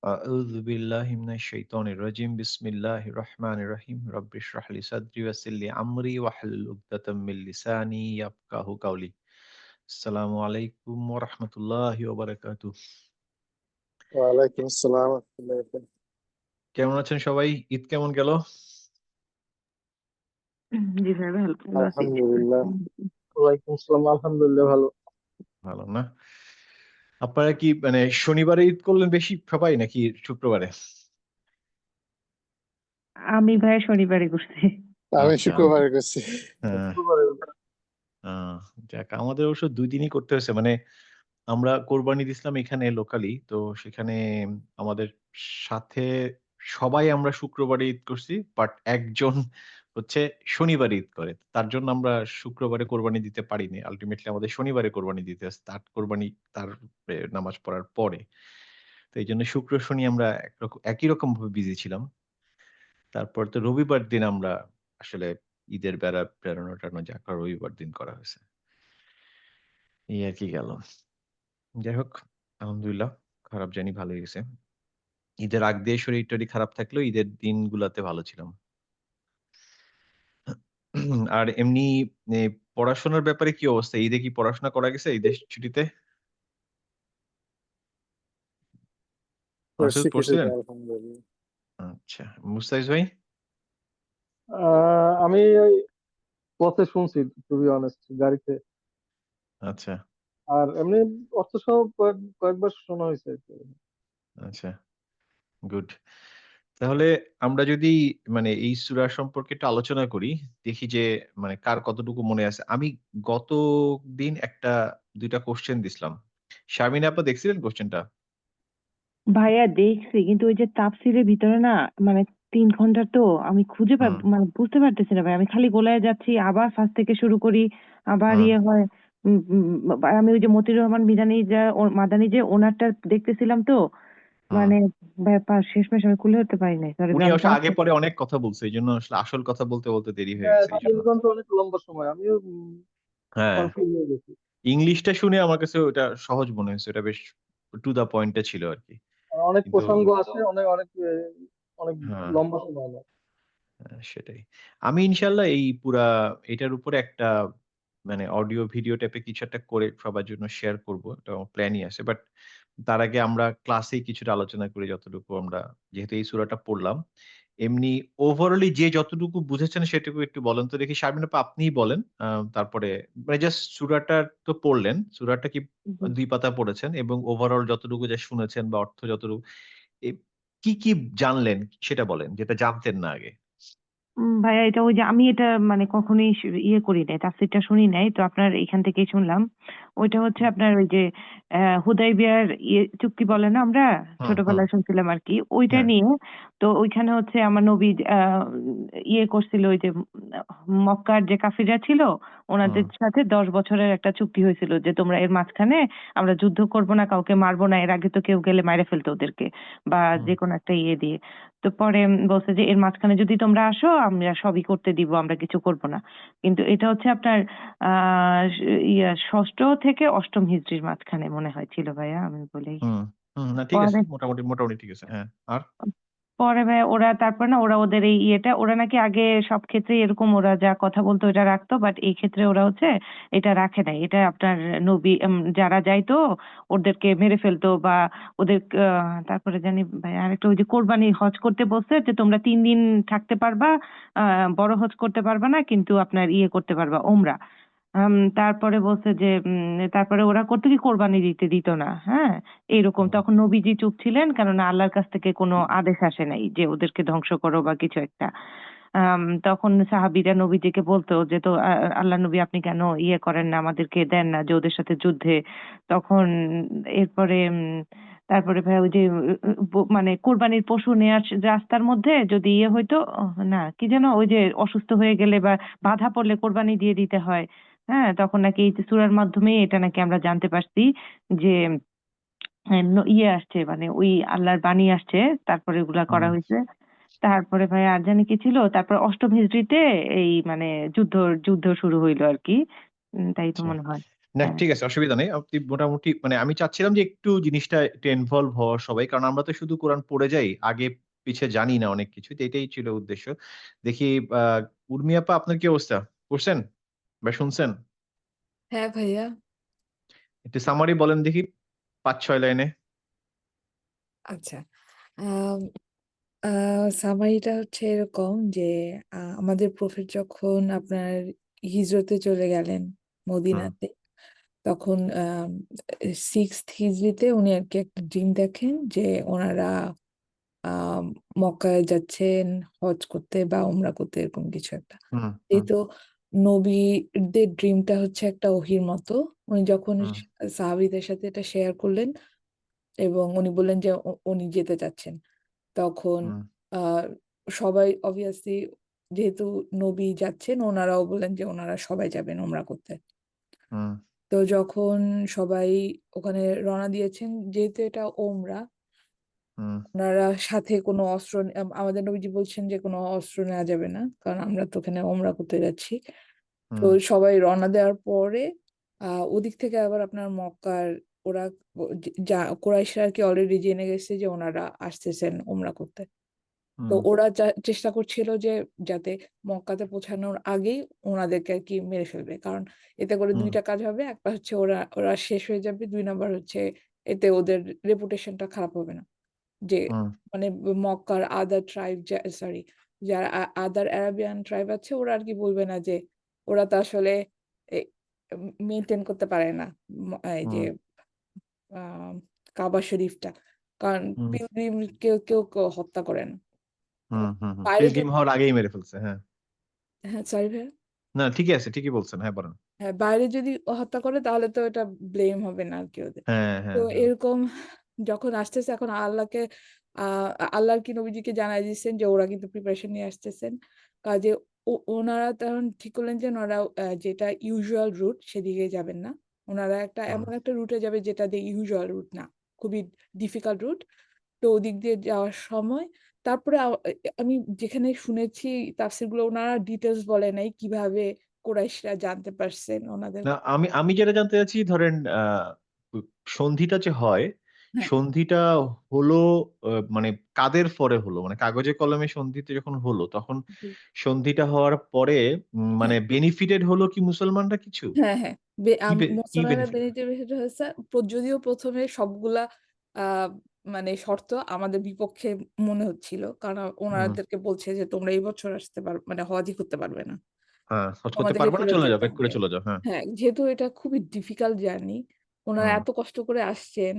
أعوذ بالله من الشيطان الرجيم بسم الله الرحمن الرحيم رب اشرح لي صدري ويسر لي أمري واحلل عقدة من لساني يفقهوا قولي السلام عليكم ورحمة الله وبركاته ওয়ালাইকুম আসসালাম ওয়া রাহমাতুল্লাহি ওয়া বারাকাতুহু। কেমন আছেন সবাই? ঈদ কেমন গেল? জি ভাই ভালো আছি। আলহামদুলিল্লাহ। ওয়ালাইকুম আসসালাম। আলহামদুলিল্লাহ ভালো। ভালো না? আপনারা কি মানে শনিবারে ঈদ করলেন বেশি সবাই নাকি শুক্রবারে? আমি ভাই শনিবারে করছি। আমি আচ্ছা, শুক্রবারে করছি। হ্যাঁ, শুক্রবারে আ যাক আমাদের অবশ্য ২ দিনই করতে হয়েছে। মানে আমরা কোরবানি দিছিলাম এখানে লোকালি। তো সেখানে আমাদের সাথে সবাই আমরা শুক্রবারে ঈদ করছি। বাট একজন হচ্ছে শনিবারে ঈদ করে। তার জন্য আমরা শুক্রবারে কোরবানি দিতে পারিনি। আল্টিমেটলি আমাদের শনিবারে কোরবানি দিতে হচ্ছে। তার কোরবানি তার নামাজ পড়ার পরে। তো এইজন্য শুক্র, শনি আমরা একই রকমভাবে বিজি ছিলাম। তারপর তো রবিবার দিন আমরা আসলে ঈদের বেড়ানো-টেড়ানো যা করা রবিবার দিন করা হয়েছে। এই আরকি গেল। যাই হোক আলহামদুলিল্লাহ খারাপ জানি ভালোই গেছে। ঈদের আগ দিয়ে শরীর-টরীর খারাপ থাকলেও ঈদের দিনগুলাতে ভালো ছিলাম। আর এমনি এ পড়াশোনার ব্যাপারে কি অবস্থা? ঈদে কি পড়াশোনা করা গেছে ঈদের ছুটিতে? করছি মাসুদ কিছুটা পড়ছিলেন? আলহামদুলিল্লাহ। আচ্ছা। মুস্তাফিজ ভাই? আমি ওই পথে শুনছি টু বি অনেস্ট গাড়িতে। আচ্ছা, আর এমনি অর্থ সহ কয়েকবার শোনা হয়েছে আরকি। আচ্ছা। গুড। তাহলে আমরা যদি মানে এই সূরা সম্পর্কে একটু আলোচনা করি, দেখি যে মানে কার কতটুকু মনে আছে। আমি গতদিন ২ টা কোয়েশ্চেন দিছিলাম। শারমিন আপা দেখছিলেন কোয়েশ্চেনটা? ভাইয়া দেখছি কিন্তু ওই যে তাফসীরের ভিতরে না মানে ৩ ঘন্টা তো আমি খুঁজে হুম, মানে বুঝতে পারতেছি না ভাই। আমি খালি গোলায় যাচ্ছি, আবার ফার্স্ট থেকে শুরু করি, আবার হুম, ইয়ে হয়। উম উম আমি ওই যে মতিউর রহমান মাদানী যে ওনারটা দেখতেছিলাম তো হুম। মানে ব্যাপার শেষমেশ আমি কুলে উঠতে পারি নাই। সরি উনি ভাই আমি অবশ্য পড়া আগে পরে অনেক কথা বলছে। এইজন্য আসলে আসল কথা বলতে দেরি হয়ে হ্যাঁ, গেছে ৩ এইজন্য। ঘন্টা অনেক লম্বা সময়। আমিও হ্যাঁ, কনফিউজ হয়ে গেছি। ইংলিশটা শুনে আমার কাছে ওটা সহজ মনে হয়েছে। ওটা বেশ টু দ্যা পয়েন্ট এ ছিল আরকি। অনেক কিন্তু প্রসঙ্গ আছে, অনেক অনেক অনেক হ্যাঁ, লম্বা সময় নেয়। হ্যাঁ, সেটাই। আমি ইনশাআল্লাহ এই এটার উপরে একটা মানে অডিও ভিডিও টাইপের কিছু একটা করে সবার জন্য শেয়ার করব। এটা আমার প্ল্যানই আছে। বাট তার আগে আমরা ক্লাসেই কিছুটা আলোচনা করি যতটুকু আমরা যেহেতু এই সূরাটা পড়লাম। এমনি ওভারঅলি যে যতটুকু বুঝেছেন সেটুকু একটু বলেন তো দেখি। শারমিন আপা আপনিই বলেন। তারপরে মানে জাস্ট সূরাটা তো পড়লেন। সূরাটা কি জি। ২ পাতা পড়েছেন এবং ওভারঅল যতটুকু যা শুনেছেন বা অর্থ যতটুকু এ কি জানলেন সেটা বলেন যেটা জানতেন না আগে? ভাইয়া এটা ওই যে আমি এটা মানে কখনোই ইয়ে করি নাই, তাফসীরটা শুনি নাই। তো আপনার এখান থেকেই শুনলাম। ওইটা হচ্ছে আপনার ওই যে হুদায়বিয়ার চুক্তি বলে না আমরা? হুম, হুম। ছোটবেলায় শুনছিলাম আরকি। ওইটা হ্যাঁ, নিয়ে তো ওইখানে হচ্ছে আমার নবী ইয়ে করছিল ওই যে মক্কার যে কাফিররা ছিল হুম, ওনাদের সাথে ১০ বছরের একটা চুক্তি হয়েছিল যে তোমরা এর মাঝখানে আমরা যুদ্ধ করব না, কাউকে মারব না। এর আগে তো কেউ গেলে মাইরে ফেলতো ওদেরকে বা হুম, যেকোনো একটা ইয়ে দিয়ে। তো পরে বলছে যে এর মাঝখানে যদি তোমরা আসো আমরা সবই করতে দিব, আমরা কিছু করব না। কিন্তু এটা হচ্ছে আপনার আ ষষ্ঠ থেকে অষ্টম হিজরির মাঝখানে মনে হয় ছিল ভাইয়া আমি বলি। হুম, হুম। না ঠিক আছে। পরে মোটামুটি ঠিক আছে। হ্যাঁ। আর? পরে ভাইয়া ওরা তারপর না ওরা ওদের এই ইয়েটা ওরা নাকি আগে সব ক্ষেত্রেই এরকম ওরা যা কথা বলতো ওটা রাখতো। বাট এই ক্ষেত্রে ওরা হচ্ছে এটা রাখে নাই। এটা আপনার নবী যারা যাইতো ওদেরকে মেরে ফেলতো বা ওদের তারপরে জানি ভাইয়া আরেকটা ওই যে কোরবানি হজ করতে বলছে যে তোমরা ৩ দিন থাকতে পারবা, আ বড় হজ করতে পারবা না কিন্তু আপনার ইয়ে করতে পারবা ওমরা। তারপরে বলছে যে তারপরে ওরা করতো কি কোরবানি দিতে দিত না। হ্যাঁ? এইরকম হুম, তখন নবীজি চুপ ছিলেন। কেননা আল্লাহর কাছ থেকে কোনো আদেশ আসে নাই যে ওদেরকে ধ্বংস করো বা কিছু একটা। তখন সাহাবীরা নবীজিকে বলতো যে তো আল্লাহর নবী আপনি কেন ইয়ে করেন না আমাদেরকে দেন না যে ওদের সাথে যুদ্ধে। তখন এরপরে তারপরে ভাই ওই যে মানে কোরবানির পশু নেয়ার রাস্তার মধ্যে যদি ইয়ে হইতো না কি যেন ওই যে অসুস্থ হয়ে গেলে বা বাধা পড়লে কোরবানি দিয়ে দিতে হয়। হ্যাঁ? তখন নাকি এই সূরার মাধ্যমেই এটা নাকি আমরা জানতে পারছি যে হ্যাঁ, ইয়ে আসছে মানে ওই আল্লাহর বাণী আসছে। তারপরে এগুলা করা হুম। হইছে। তারপরে ভাই আর জানি কি ছিল? তারপর ৮ম হিজরিতে এই মানে যুদ্ধ শুরু হইল আরকি। তাই তো আচ্ছা। মনে হয়। না ঠিক আছে, অসুবিধা নেই। আপনি মোটামুটি মানে আমি চাচ্ছিলাম যে একটু জিনিসটা একটু ইনভলভ হওয়া সবাই। কারণ আমরা তো শুধু কোরআন পড়ে যাই। আগে পিছে জানি না অনেক কিছু। তো এটাই ছিল উদ্দেশ্য। দেখি আ উর্মি আপা আপনার কি অবস্থা? পড়ছেন বা শুনছেন? হ্যাঁ ভাইয়া। একটু সামারি বলেন দেখি ৫-৬ লাইনে। আচ্ছা। আম, সামারিটা হচ্ছে এরকম যে আমাদের প্রফেট যখন আপনার হিজরতে চলে গেলেন হুম, মদিনাতে, তখন 6th হিজরিতে উনি আর কি একটা ড্রিম দেখেন যে ওনারা আহ মক্কায় যাচ্ছেন হজ করতে বা উমরা করতে, এরকম কিছু একটা। হুম, এই হুম, তো নবীদের ড্রিমটা হচ্ছে একটা ওহির মতো। উনি যখন হুম, সাহাবীদের সাথে এটা শেয়ার করলেন এবং উনি বললেন যে উনি যেতে চাচ্ছেন, তখন হুম, আহ সবাই অবভিয়াসলি, যেহেতু নবী যাচ্ছেন, ওনারাও বললেন যে ওনারা সবাই যাবেন উমরা করতে। হুম, তো যখন সবাই ওখানে রওনা দিয়েছেন, যেহেতু এটা ওমরা, হুম, ওনারা সাথে কোনো অস্ত্র আমাদের নবীজি বলছেন যে কোনো অস্ত্র নেওয়া যাবে না, কারণ আমরা তো ওখানে ওমরা করতে যাচ্ছি। তো হুম, সবাই রওনা দেওয়ার পরে ওদিক থেকে আবার আপনার মক্কার ওরা যা কুরাইশরা আর কি অলরেডি জেনে গেছে যে ওনারা আসতেছেন ওমরা করতে। তো হুম, ওরা চেষ্টা করছিল যে যাতে মক্কাতে পৌঁছানোর আগেই ওনাদেরকে আর কি মেরে ফেলবে, কারণ এতে করে হুম, দুইটা কাজ হবে। একটা হচ্ছে ওরা ওরা শেষ হয়ে যাবে, 2 নাম্বার হচ্ছে এতে ওদের রেপুটেশনটা খারাপ হবে না, যে হুম, মানে মক্কার আদার ট্রাইব, সরি, যারা আদার আরাবিয়ান ট্রাইব আছে, ওরা আর কি বলবে না যে ওরা তো আসলে মেনটেন করতে পারে না এই যে হুম, আহ কাবা শরীফটা, কারণ হুম, পিলগ্রিম কেউ কেউ কেউ হত্যা করে না। তো হুম, হুম, হুম। বাইরে পিলগ্রিম হওয়ার আগেই মেরে ফেলছে। হ্যাঁ। হ্যাঁ সরি ভাইয়া। না ঠিকই আছে, ঠিকই বলছেন। হ্যাঁ বলেন। হ্যাঁ, বাইরে যদি হত্যা করে তাহলে তো এটা ব্লেম হবে না আর কি ওদের। হ্যাঁ, তো হ্যাঁ, হ্যাঁ। এরকম যখন আসতেছে, এখন আল্লাহকে আল্লাহর কি নবীজিকে জানাই দিচ্ছেন যে ওরা কিন্তু প্রিপারেশন নিয়ে আসতেছেন। কাজে ওনারা তখন ঠিক করলেন যে ওনারা যেটা ইউজুয়াল রুট সেদিকে যাবেন না। ওনারা হুম, এমন একটা রুটে যাবে যেটা দিয়ে ইউজুয়াল রুট না, খুবই ডিফিকাল্ট রুট। তো ওদিক দিয়ে যাওয়ার সময় তারপরে আমি যেখানে শুনেছি তাফসীর গুলো, ওনারা ডিটেলস বলে নাই কিভাবে কুরাইশরা জানতে পারছেন ওনাদের। না আমি আমি যেটা জানতে চাচ্ছি ধরেন সন্ধিটা যে হয়, হ্যাঁ, সন্ধিটা হলো মানে কাদের পরে হলো? মানে কাগজে কলমে সন্ধিতে যখন হলো তখন জি, সন্ধিটা হওয়ার পরে মানে হ্যাঁ, বেনিফিটেড হলো কি মুসলমানরা কিছু? হ্যাঁ, হ্যাঁ। কি মুসলমানরা বেনিফিট? বেনিফিট হয়েছে। যদিও প্রথমে সবগুলা আহ মানে শর্ত আমাদের বিপক্ষে মনে হচ্ছিল, কারণ হুম, ওনাদেরকে বলছে যে তোমরা এই বছর আসতে পারবে, মানে হজই করতে পারবে না, হ্যাঁ, হজ করতে তোমাদেরকে পারবে না, ফেরত চলে যাও, যেতে ব্যাক করে হবে। চলে যাও। হ্যাঁ। হ্যাঁ, যেহেতু এটা খুবই ডিফিকাল্ট জার্নি, ওনারা হুম, এত কষ্ট করে আসছেন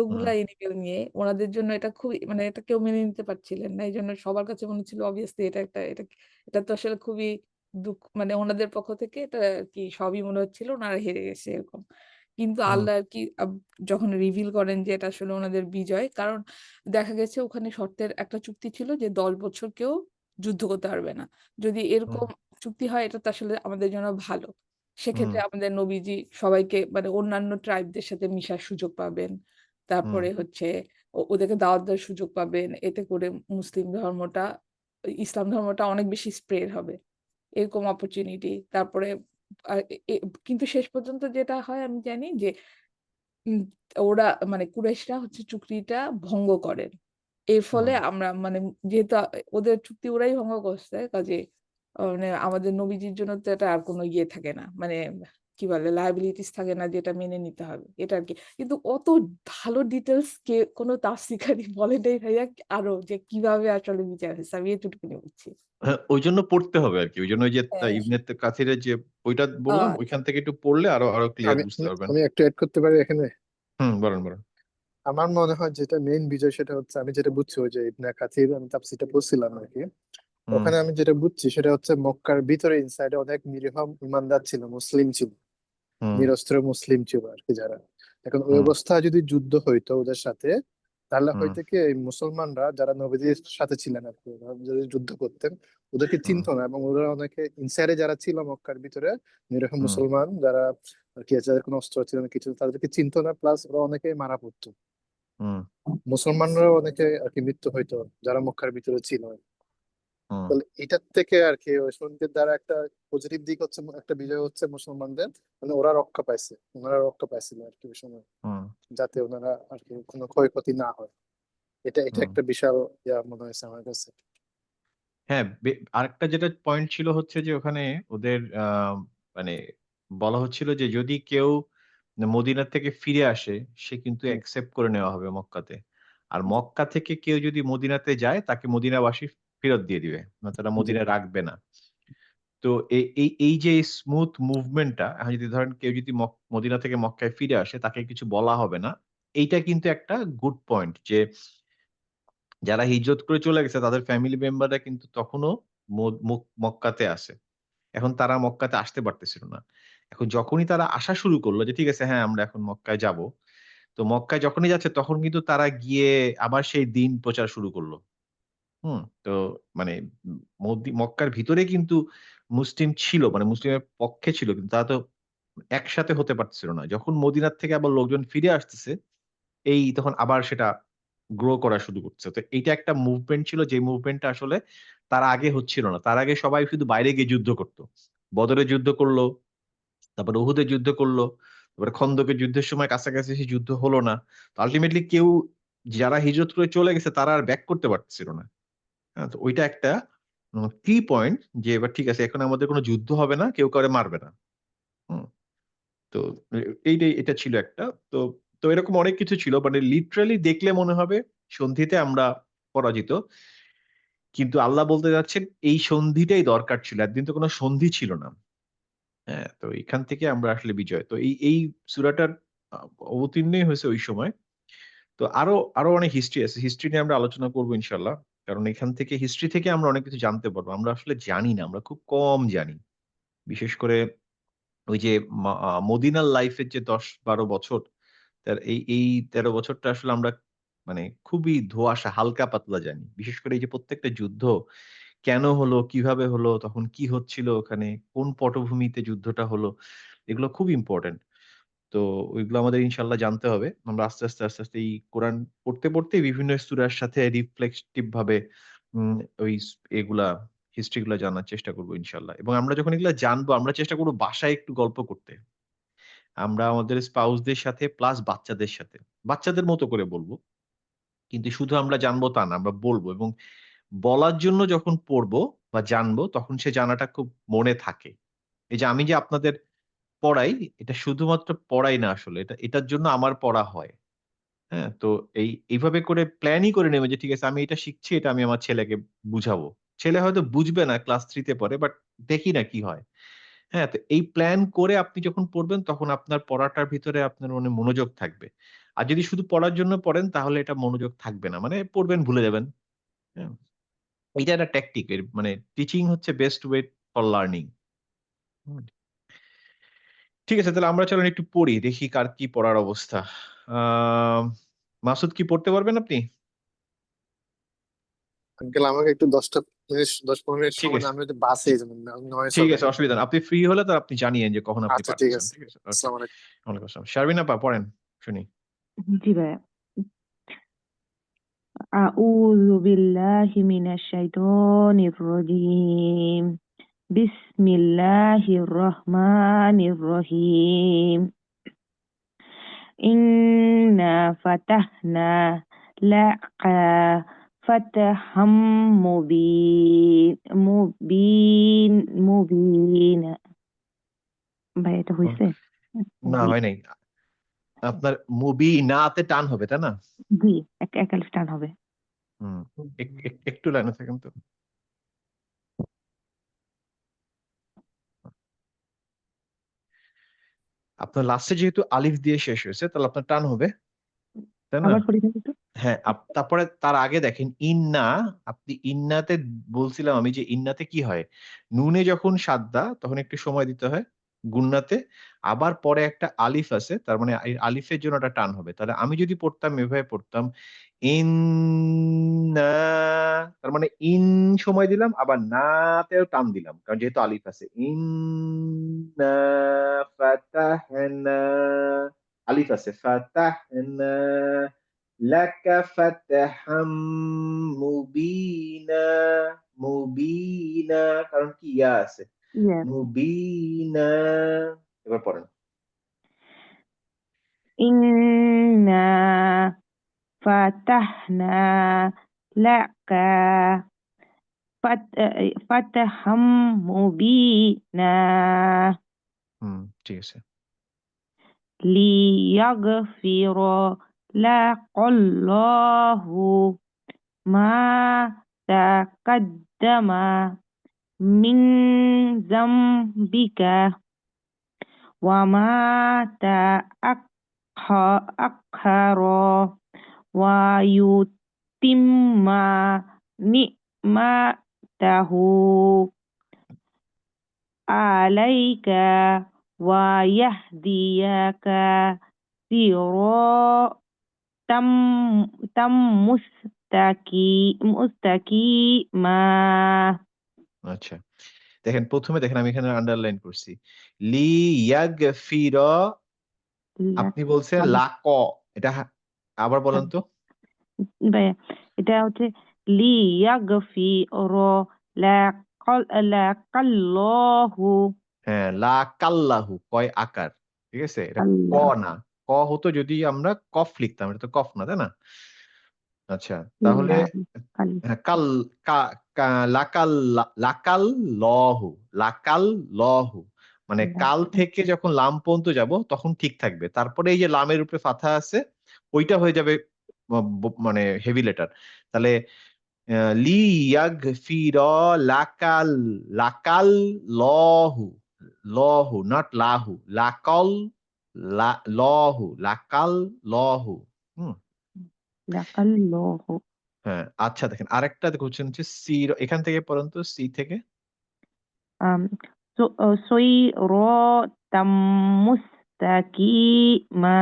হুম, এতগুলা এনিমেল নিয়ে, ওনাদের জন্য এটা খুবই, মানে এটা কেউ মেনে নিতে পারছিলেন না। এই জন্য সবার কাছে মনে ছিল অবভিয়াসলি এটা তো আসলে খুবই দুঃখ, মানে ওনাদের পক্ষ থেকে এটা আর কি সবই মনে হচ্ছিল ওনারা হেরে গেছে এরকম। কিন্তু হুম, আল্লাহ আর কি যখন রিভিল করেন যে এটা আসলে ওনাদের বিজয়, কারণ দেখা গেছে ওখানে শর্তের একটা চুক্তি ছিল যে 10 বছর কেউ যুদ্ধ করতে পারবে না। যদি হুম, এরকম চুক্তি হয়, এটা তো আসলে আমাদের জন্য ভালো। হুম, সেক্ষেত্রে আমাদের নবীজি সবাইকে, মানে অন্যান্য ট্রাইবদের সাথে মিশার সুযোগ পাবেন। হুম, তারপরে হচ্ছে ওদেরকে দাওয়াত দেওয়ার সুযোগ পাবেন। এতে করে মুসলিম ধর্মটা, ইসলাম ধর্মটা অনেক বেশি স্প্রেড হবে। এরকম অপরচুনিটি। তারপরে আ এ এ কিন্তু শেষ পর্যন্ত যেটা হয় আমি জানি যে উম ওরা, মানে কুরাইশরা হচ্ছে চুক্তিটা ভঙ্গ করেন। এর ফলে হুম। আমরা, মানে যেহেতু ওদের চুক্তি ওরাই ভঙ্গ করছে, কাজেই মানে আমাদের নবীজির জন্য তো এটা আর কোনো ইয়ে থাকে না। মানে কি বলে, লায়াবিলিটিস থাকে না, যেটা মেনে নিতে হবে। এটা আরকি। কিন্তু অত ভালো ডিটেইলস কোনো তাফসীরকারী বলে নাই ভাইয়া, আরো যে কিভাবে আসলে বিচার হয়েছে। আমি এতটুকুনি বুঝছি। হ্যাঁ, ঐজন্য পড়তে হবে আরকি। ঐজন্য ওই যে হ্যাঁ, ইবনে কাসিরের যে বইটা বললাম আচ্ছা। ওইখান থেকে একটু পড়লে আরো ক্লিয়ার আমি বুঝতে পারবেন। আমি একটু এড করতে পারি এখানে। হুম, বলেন, বলেন। আমার মনে হয় যেটা মেইন বিষয় সেটা হচ্ছে, আমি যেটা বুঝছি ওই যে ইবনে কাসির, আমি তাফসীরটা পড়ছিলাম আর কি। হুম, ওখানে আমি যেটা বুঝছি সেটা হচ্ছে মক্কার ভিতরে ইনসাইডে অনেক নিরীহ ইমানদার ছিল, মুসলিম ছিল, হুম, নিরস্ত্র মুসলিম ছিল আর কি যারা। এখন ওই হুম, অবস্থায় যদি যুদ্ধ হইতো ওদের সাথে, তাহলে হুম, হয়তো কি এই মুসলমানরা যারা নবীজির সাথে ছিলেন আর কি, ওরা যদি যুদ্ধ করতেন ওদেরকে হুম, চিনতো না, এবং ওরা অনেকে ইনসাইডে যারা ছিল মক্কার ভিতরে নিরীহ হুম, মুসলমান যারা আর কি, যাদের কোনো অস্ত্র ছিল না কিছু, তাদেরকে চিনতো না, প্লাস ওরা অনেকে মারা পড়তো। হুম, মুসলমানরাও অনেকে আর কি মৃত্যু হইতো যারা মক্কার ভিতরে ছিল। হুম, তাহলে এটার থেকে আর কি ওই সন্ধির দ্বারা একটা পজিটিভ দিক হচ্ছে, একটা বিজয় হচ্ছে মুসলমানদের, মানে ওরা রক্ষা পাইছে, ওনারা রক্ষা পাইছিল আর কি ওই সময়, হুম, যাতে ওনারা আর কি কোনো ক্ষয়ক্ষতি না হয়। এটা এটা হুম। একটা বিশাল ইয়া মনে হয়েছে আমার কাছে। হ্যাঁ, আরেকটা যেটা পয়েন্ট ছিল হচ্ছে যে ওখানে ওদের মানে বলা হচ্ছিল যে যদি কেউ মদিনা থেকে ফিরে আসে সে কিন্তু হুম, অ্যাকসেপ্ট করে নেওয়া হবে মক্কাতে। আর মক্কা থেকে কেউ যদি মদিনাতে যায় তাকে মদিনাবাসী ফেরত দিয়ে দিবে। তারা জি মদিনায় রাখবে না। তো এই যে স্মুথ মুভমেন্টটা এখন যদি ধরেন কেউ যদি মদিনা থেকে মক্কায় ফিরে আসে তাকে কিছু বলা হবে না। এইটা কিন্তু একটা গুড পয়েন্ট যে যারা হিজরত করে চলে গেছে তাদের ফ্যামিলি মেম্বাররা কিন্তু তখনো মক্কাতে আছে। এখন তারা মক্কাতে আসতে পারতেছিল না। এখন যখনই তারা আসা শুরু করলো যে ঠিক আছে হ্যাঁ, আমরা এখন মক্কায় যাবো। তো মক্কায় যখনই যাচ্ছে তখন কিন্তু তারা গিয়ে আবার সেই দিন প্রচার শুরু করল। হুম? তো মানে মক্কার ভিতরে কিন্তু মুসলিম ছিল মানে মুসলিমের পক্ষে ছিল। কিন্তু তারা তো একসাথে হতে পারতেছিল না। যখন মদিনার থেকে আবার লোকজন ফিরে আসতেছে তখন আবার সেটা গ্রো করা শুরু করছে। তো এইটা একটা মুভমেন্ট ছিল যে মুভমেন্টটা আসলে তার আগে হচ্ছিল না। তার আগে সবাই শুধু বাইরে গিয়ে যুদ্ধ করত। বদরের যুদ্ধ করল, তারপরে উহুদের যুদ্ধ করল, তারপরে খন্দকের যুদ্ধের সময় কাছাকাছি এসে যুদ্ধ হলো না। তো আল্টিমেটলি কেউ যারা হিজরত করে চলে গেছে তারা আর ব্যাক করতে পারতেছিল না। হ্যাঁ? তো ওইটা একটা কি পয়েন্ট যে এবার ঠিক আছে এখন আমাদের কোন যুদ্ধ হবে না, কেউ কাউরে মারবে না। হুম? তো এটা ছিল একটা। তো তো এরকম অনেক কিছু ছিল। মানে লিটারালি দেখলে মনে হবে সন্ধিতে আমরা পরাজিত। কিন্তু আল্লাহ বলতে যাচ্ছেন এই সন্ধিটাই দরকার ছিল। এতদিন তো কোন সন্ধি ছিল না। হ্যাঁ? তো এখান থেকে আমরা আসলে বিজয়। তো এই সূরাটার আ অবতীর্ণই হয়েছে ওই সময়। তো আরো অনেক হিস্ট্রি আছে। হিস্ট্রি নিয়ে আমরা আলোচনা করব ইনশাআল্লাহ। কারণ এখান থেকে হিস্ট্রি থেকে আমরা অনেক কিছু জানতে পারবো। আমরা আসলে জানি না। আমরা খুব কম জানি। বিশেষ করে ওই যে মদিনার লাইফ এর যে ১০-১২ বছর তার এই ১৩ বছরটা আসলে আমরা মানে খুবই ধোঁয়াশা, হালকা পাতলা জানি। বিশেষ করে এই যে প্রত্যেকটা যুদ্ধ কেন হলো, কিভাবে হলো, তখন কি হচ্ছিল ওখানে, কোন পটভূমিতে যুদ্ধটা হলো, এগুলো খুব ইম্পোর্টেন্ট। তো ওইগুলো আমাদের ইনশাআল্লাহ জানতে হবে। আমরা আস্তে আস্তে এই কোরআন পড়তে বিভিন্ন সূরার সাথে রিফ্লেক্টিভ ভাবে উম ওই এগুলা হিস্ট্রি গুলা জানার চেষ্টা করব ইনশাআল্লাহ। এবং আমরা যখন এগুলা জানবো আমরা চেষ্টা করব বাসায় একটু গল্প করতে। আমরা আমাদের স্পাউসদের সাথে প্লাস বাচ্চাদের সাথে। বাচ্চাদের মতো করে বলব। কিন্তু শুধু আমরা জানবো তা না, আমরা বলব এবং বলার জন্য যখন পড়বো বা জানবো তখন সে জানাটা খুব মনে থাকে। এই যে আমি যে আপনাদের পড়াই, এটা শুধুমাত্র পড়াই না আসলে। এটার জন্য আমার পড়া হয়। হ্যাঁ? তো এইভাবে করে প্ল্যানই করে নেবে যে ঠিক আছে আমি এটা শিখছি, এটা আমি আমার ছেলেকে বুঝাবো। ছেলে হয়তো বুঝবে না ক্লাস 3 তে পড়ে বাট দেখি না কি হয়। হ্যাঁ? তো এই প্ল্যান করে আপনি যখন পড়বেন তখন আপনার পড়াটার ভিতরে আপনার মনে মনোযোগ থাকবে। আর যদি শুধু পড়ার জন্য পড়েন তাহলে এটা মনোযোগ থাকবে না। মানে পড়বেন ভুলে যাবেন। হ্যাঁ? এইটা একটা ট্যাকটিক এর মানে টিচিং হচ্ছে বেস্ট ওয়ে ফর লার্নিং। হুম? ঠিক আছে তাহলে আমরা চলেন একটু পড়ি। দেখি কার কি পড়ার অবস্থা। আ মাসুদ কি পড়তে পারবেন আপনি? আঙ্কেল আমাকে একটু 10 মিনিট 10-15 মিনিট ঠিক সময় দেন, আছে। আমি একটু বাসে ঠি যাবেন, নয়েস ঠিক হবে আছে একদম। অসুবিধা নাই। আপনি ফ্রি হলে তো আপনি জানিয়েন যে কখন আপনি আচ্ছা ঠিক পারতেছেন। আছে। ঠিক আছে? ওকে। আসসালামু আলাইকুম। ওয়ালাইকুম আসসালাম। শারমিন আপা পড়েন, শুনি। জি ভাইয়া। أعوذ بالله من الشيطان الرجيم. بسم الله الرحمن الرحيم. إنا فتحنا لك فتحا مبينا. ভাই এটা হুম, হইছে? না জি হয় নাই। আপনার মুবি না তে টান হবে, তাই না? জি এক আলিফ টান হবে। হুম। একটু লাইনে থাকেন তো। আপনার লাস্টে যেহেতু আলিফ দিয়ে শেষ হয়েছে তাহলে আপনার টান হবে, তাই না? আবার পড়ি দেখি তো। হ্যাঁ, তারপরে তার আগে দেখেন ইন্না, আপনি ইন্নাতে বলছিলাম আমি যে ইন্নাতে কি হয়? নুনে যখন সাদ্দা তখন একটু সময় দিতে হয় গুন্নাতে। আবার পরে একটা আলিফ আছে। তার মানে এই আলিফের জন্য একটা টান হবে। তাহলে আমি যদি পড়তাম এভাবে পড়তাম ইন্না তার মানে ইন সময় দিলাম আবার না তেও টান দিলাম। কারণ যেহেতু আলিফ আছে। ইন্না ফাতাহনা আলিফ আছে। ফাতাহনা লাকা ফাতহাম মুবিনা মুবিনা, কারণ কি ইয়া আছে। Yes. মুবিনা, এবার পড়েন। إنا فتحنا لك فتحا مبينا ঠিক আছে। ليغفر لك الله ما تقدم من ذنبك وما تأخر ويتم نعمته عليك ويهديك صراطا مستقيما আচ্ছা, দেখেন প্রথমে দেখেন আমি এখানে আন্ডারলাইন করছি। লিয়াগফির, আপনি বলছেন লাক, এটা আবার বলেন তো। ভাইয়া এটা হচ্ছে লিয়াগফির লাকাল্লাহু হ্যাঁ, লাকাল্লাহু, কয় আকার, ঠিক আছে, এটা ক আল্লাহ না। ক হতো যদি আমরা কফ লিখতাম, এটা তো কফ না, তাই না? আচ্ছা, তাহলে হ্যাঁ, কাল লাকাল লাকাল লহু, লাকাল লহু, মানে কাল থেকে যখন লাম পর্যন্ত যাব তখন ঠিক থাকবে, তারপরে এই যে লামের উপরে ফাথা আছে ওইটা হয়ে যাবে মানে হেভি লেটার। তাহলে লি ইয়াগফির লাকাল, লাকাল লহু, লহু নট লাহু, লাকাল লহু, লাকাল লহু। হুম, লাকাল্লাহু হ্যাঁ। আচ্ছা, দেখেন আরেকটা কোশ্চেন হচ্ছে সি, এখান থেকে পড়ন্ত সি থেকে। সৈরতাম মুস্তাকিমা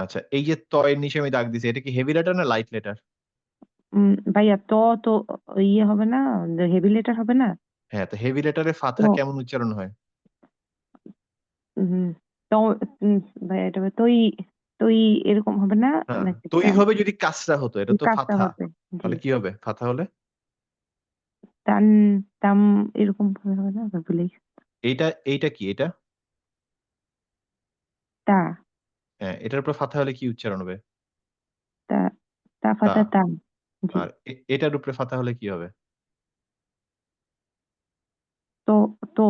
আচ্ছা, এই যে ত এর নিচে আমি দাগ দিছি, এটা কি হেভি লেটার না লাইট লেটার? ভাইয়া তো ইয়ে হবে না, হেভি লেটার হবে না? হ্যাঁ, তো হেভি লেটারে ফাথা তো কেমন উচ্চারণ হয়? উম, তো ভাইয়া এটা তুই তুই এরকম হবে না হ্যাঁ, নাকি? তৈ হবে যদি কাসরা হতো, এটা তো কাজটা ফাথা। হবে জি তাহলে কি হবে ফাথা হলে? তান তাম এরকম ভাবে হবে না ভুলে গেছি। এইটা কি এটা? তা হ্যাঁ, এটার উপর ফাথা হলে কি উচ্চারণ হবে? তা তা তা। ফাতা তাম জি আর এটার উপরে ফাথা হলে কি হবে? তো তো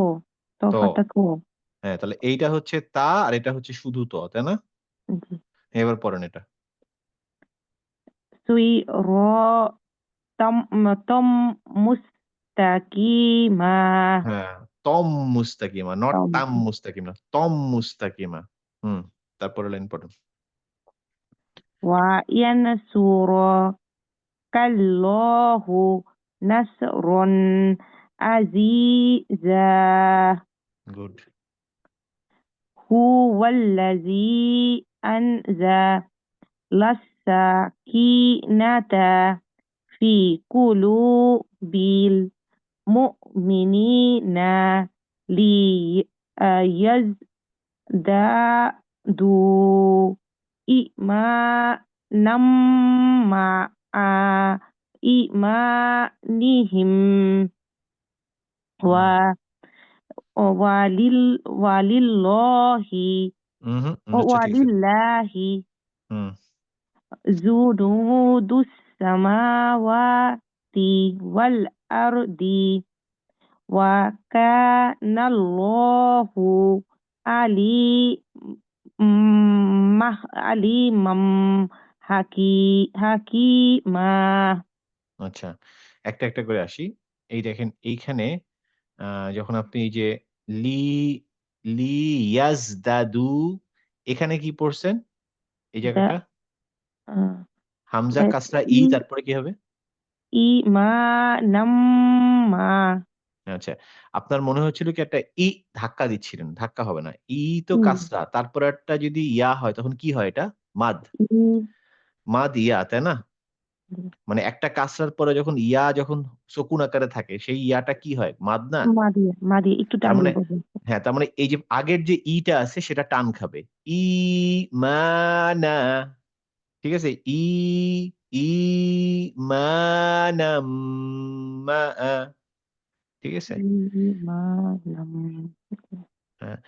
তো তো। ফাতা তো হ্যাঁ, তাহলে এইটা হচ্ছে তা আর এটা হচ্ছে শুধু ত, তাই না? জি এবার পড়েন এটা। সুই র তম তম মুস্তাকিমা হ্যাঁ, তম মুস্তাকিমা, নট তম তাম মুস্তাকিমা, তম মুস্তাকিমা। হুম, তারপরে লাইন পড়েন। ওয়া ইয়ানসুর কাল্লাহু নাসরুন আজিজা গুড। হুয়াল্লাযী আনজালা السكينة في قلوب المؤمنين ليزدادوا إيمانا مع إيمانهم হুম, ولله আচ্ছা, ঠিক আছে। ولله হুম, جنود السماوات والأرض وكان الله عليما حكيما আচ্ছা, একটা একটা করে আসি। এই দেখেন এইখানে যখন আপনি এই যে লি লি ইয়াজদাদু, এখানে কি পড়ছেন এই ده জায়গাটা? হামজা ده কাসরা ই, তারপরে কি হবে? إيمانا আচ্ছা, আপনার মনে হচ্ছিল কি একটা ই ধাক্কা দিচ্ছিলেন, ধাক্কা হবে না। ই তো কাসরা, তারপরে একটা যদি ইয়া হয় তখন কি হয় এটা? মাদ। মাদ ইয়া, তাই না? মানে একটা কাসরার পরে যখন ইয়া যখন সুকুন আকারে থাকে সেই ইয়াটা কি হয়? মাদ না? মা দিয়ে একটু তার টান মানে দিয়ে বলবেন হ্যাঁ, তার মানে এই যে আগের যে ইটা আছে সেটা টান খাবে। ই মা না, ঠিক আছে? ঈমানাম মাআ। ঠিক আছে? ঈমানাম। হ্যাঁ।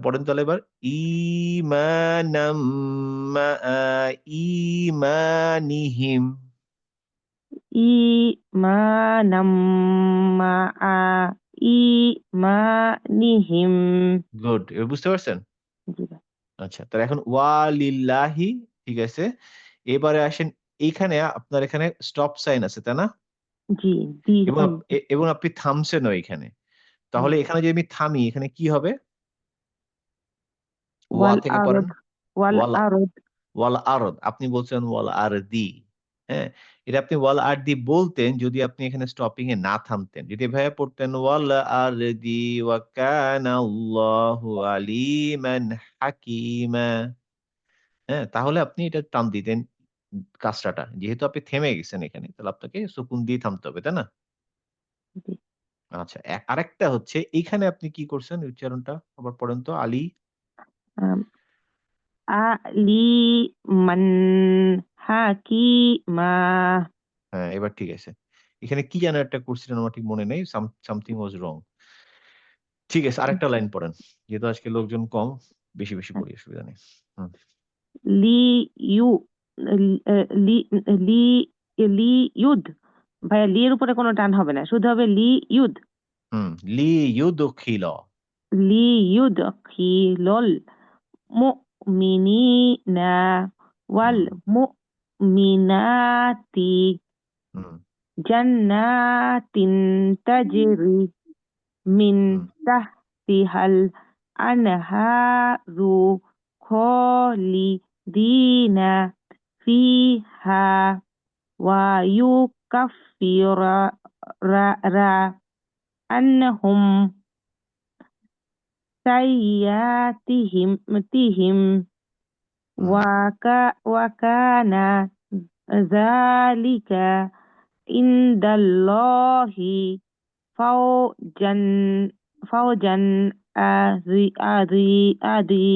পড়েন তাহলে এবার ঈমানাম মাআ ঈমানিহিম। ঈমানাম মাআ ঈমানিহিম। গুড। এবার বুঝতে পারছেন? জি ভাই। আচ্ছা। তাহলে এখন ওয়ালিল্লাহি, ঠিক আছে? এবারে আসেন, এইখানে আপনার এখানে স্টপ সাইন আছে, তাই না? জি, জি, এবং জি। এবং আপনি থামছেনও এখানে। হুম। তাহলে এখানে যদি আমি থামি, এখানে কি হবে? ওয়া ওয়াল থেকে পড়েন। আরদ, ওয়াল ওয়াল আরদ। ওয়াল আরদ। আপনি বলছেন ওয়াল আরদি। হ্যাঁ? এটা আপনি ওয়াল আরদি বলতেন যদি আপনি এখানে স্টপিং এ না থামতেন। যদি এভাবে পড়তেন ওয়াল আরদি ওয়া কানা আল্লাহু আলিমান হাকিমা। হ্যাঁ? তাহলে আপনি এটা টান দিতেন কাসরাটা। যেহেতু আপনি থেমে গেছেন এখানে, তাহলে আপনাকে সুকুন দিয়ে থামতে হবে, তাই না? জি। আচ্ছা, আরেকটা হচ্ছে এইখানে আপনি কি করছেন উচ্চারণটা আবার পড়েন তো আলী। আম আলিমান হাকিমা। হ্যাঁ, এবার ঠিক আছে। এখানে কি যেন একটা করছিলেন আমার ঠিক মনে নেই। সামথিং ওয়াজ রং। ঠিক আছে, আরেকটা লাইন পড়েন। যেহেতু আজকে লোকজন কম, বেশি, বেশি পড়ি, অসুবিধা নেই। হুম, লি ইউ লি লি লি ইউদ। ভাইয়া লি এর উপরে কোনো টান হবে না। শুধু হবে লি ইউদ। হুম। লিইউদখিল। লি ইউদ খিলল মুমিনিনা ওয়াল হুম, মুমিনাতি হুম, জান্নাতিন তাজরি মিন হুম, তাহতিহাল আনহারু খালিদিনা ফিহা ওয়া ইউকাফফিরা আনহুম সাইয়্যাতিহিম হুম, ওয়া কানা যালিকা ইনদাল্লাহি ফাওজান ফাওজান আজি আদি আদি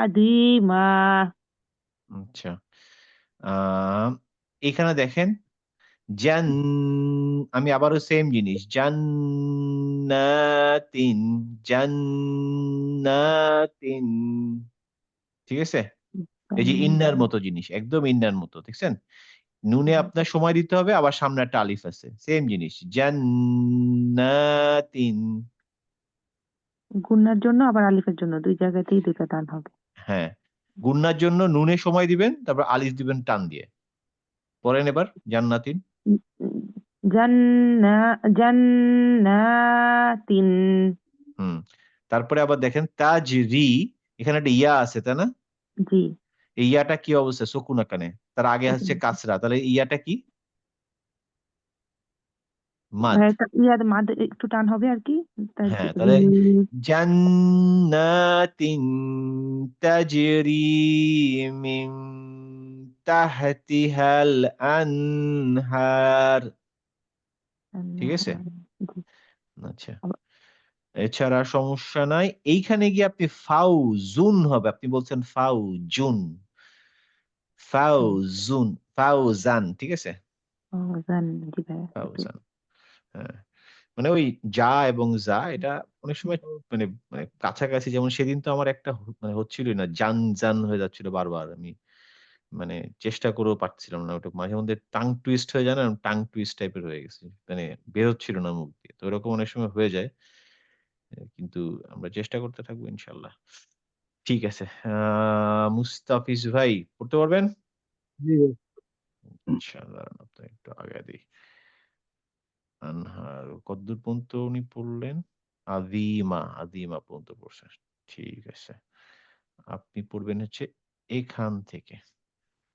আদিমা। আচ্ছা। আম এখানে দেখেন জান, আমি আবারও সেম জিনিস। জান্নাতিন, জান্নাতিন। ঠিক আছে? এই যে ইন্নার মতো জিনিস, একদম ইন্নার মতো। দেখছেন? নুনে আপনার সময় দিতে হবে, আবার সামনে একটা আলিফ আছে। সেম জিনিস। জান্নাতিন। গুণার জন্য আবার আলিফের জন্য ২ জায়গাতেই ২ টা টান হবে। হ্যাঁ। গুণনার জন্য নুনে সময় দিবেন, তারপর আলিফ দিবেন টান দিয়ে। পড়েন এবার জান্নাতিন। উম উম জান্না জান্নাতিন। হুম। তারপরে আবার দেখেন তাজরি, এখানে একটা ইয়া আছে, তাই না? জি। এই ইয়াটা কি অবস্থা? সুকুন আকানে। তার আগে হচ্ছে কাসরা। তাহলে ইয়াটা কি? মাদ। ভাইয়া ইয়ার মাদ একটু টান হবে আরকি। হ্যাঁ, তাহলে জান্নাতিন তাজরি মিন তাহতিহাল আনহার। ঠিক আছে? আচ্ছা। এছাড়া সমস্যা নাই। এইখানে গিয়ে আপনি ফাউজুন হবে। আপনি বলছেন ফাউজুন। ফাউজুন, ফাউজান। ঠিক আছে? ও জান। জি ভাইয়া একটু। ফাউজান। হ্যাঁ। মানে ওই যা এবং যা এটা অনেক সময় মানে মানে কাছাকাছি, যেমন সেদিন তো আমার একটা মানে হচ্ছিলই না। জান, জান হয়ে যাচ্ছিল বারবার। আমি মানে চেষ্টা করেও পারছিলাম না। ওটা মাঝে মধ্যে টাং টুইস্ট হয়ে যায় না? টাং টুইস্ট টাইপের হয়ে গেছে। মানে বের হচ্ছিল না মুখ দিয়ে। তো এরকম অনেক সময় হয়ে যায়। কিন্তু আমরা চেষ্টা করতে থাকবো ইনশাআল্লাহ। ঠিক আছে। মুস্তাফিজ ভাই পড়তে পারবেন? জি ভাই। আচ্ছা, দাঁড়ান আপনাকে একটু আগায় দেই। আনহার কতদূর পর্যন্ত উনি পড়লেন? আযীমা, আযীমা পর্যন্ত পড়ছেন। ঠিক আছে। আপনি পড়বেন হচ্ছে এখান থেকে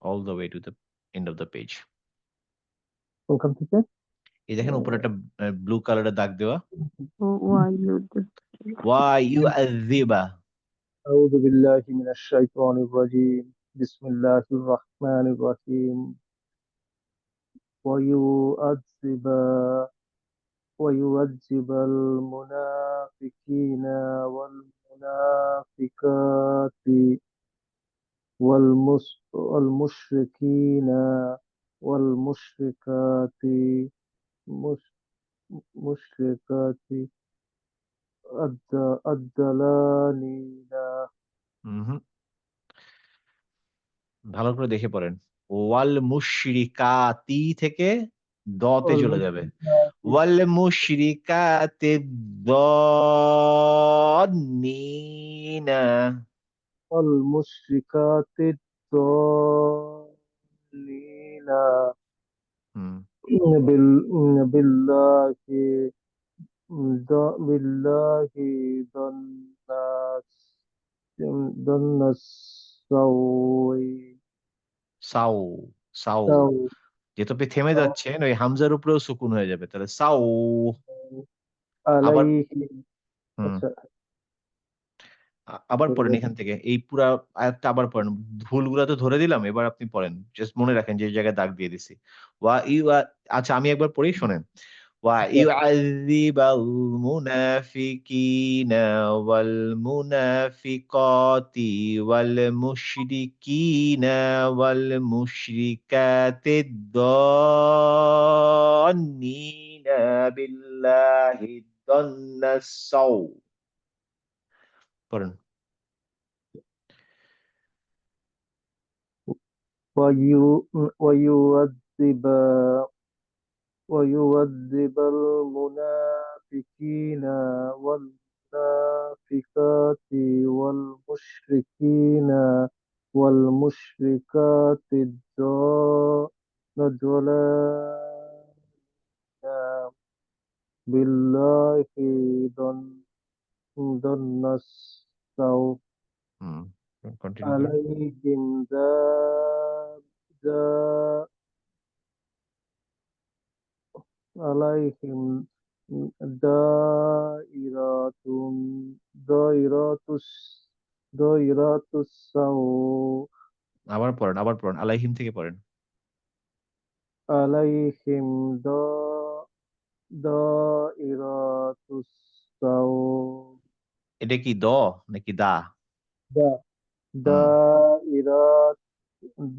all the way to the end of the page. ওখান থেকে এই দেখেন উপরে একটা ব্লু কালারের দাগ দেওয়া। ওয়াইউদ। ওয়া ইউআযযিবা। أعوذ بالله من الشيطان الرجيم بسم الله الرحمن الرحيم ويؤذب ويعذب المنافقين والمنافقات والمشركين والمشركات مش مشركات الدلالين হুম, ভালো করে দেখে পড়েন। ওয়াল মুশরিকাতি থেকে দতে চলে যাবে। والمشركات ওয়াল মুশরিকাতি দন্নিনা। والمشركات الضالين হুম, بالله بالله ظن ظن السوء সাও, সাও। سوء যেহেতু আপনি থেমে যাচ্ছেন ওই হামজার উপরেও সুকুন হয়ে যাবে। তাহলে সাও। আবার عليه হুম, আচ্ছা আবার পড়েন বললেন এখান থেকে। এই পুরা আয়াতটা আবার পড়েন। ভুলগুলা তো ধরে দিলাম। এবার আপনি পড়েন। জাস্ট মনে রাখেন যে জায়গায় দাগ দিয়ে দিছি। আচ্ছা আমি একবার পড়ি শোনেন। আচ্ছা ويعذب المنافقين والمنافقات والمشركين والمشركات الظانين بالله ظن السوء পড়েন। ويؤذب ويؤذب المنافقين والمنافقات والمشركين والمشركات الضالين بالله ظن السوء হুম, কন্টিনিউ করেন। عليهم عليهم دائرة دائرة دائرة السوء আবার পড়েন, আবার পড়েন। আলাইহিম থেকে পড়েন। عليهم دائرة السوء এটা কি দ নাকি দা? دا- হুম, دائرة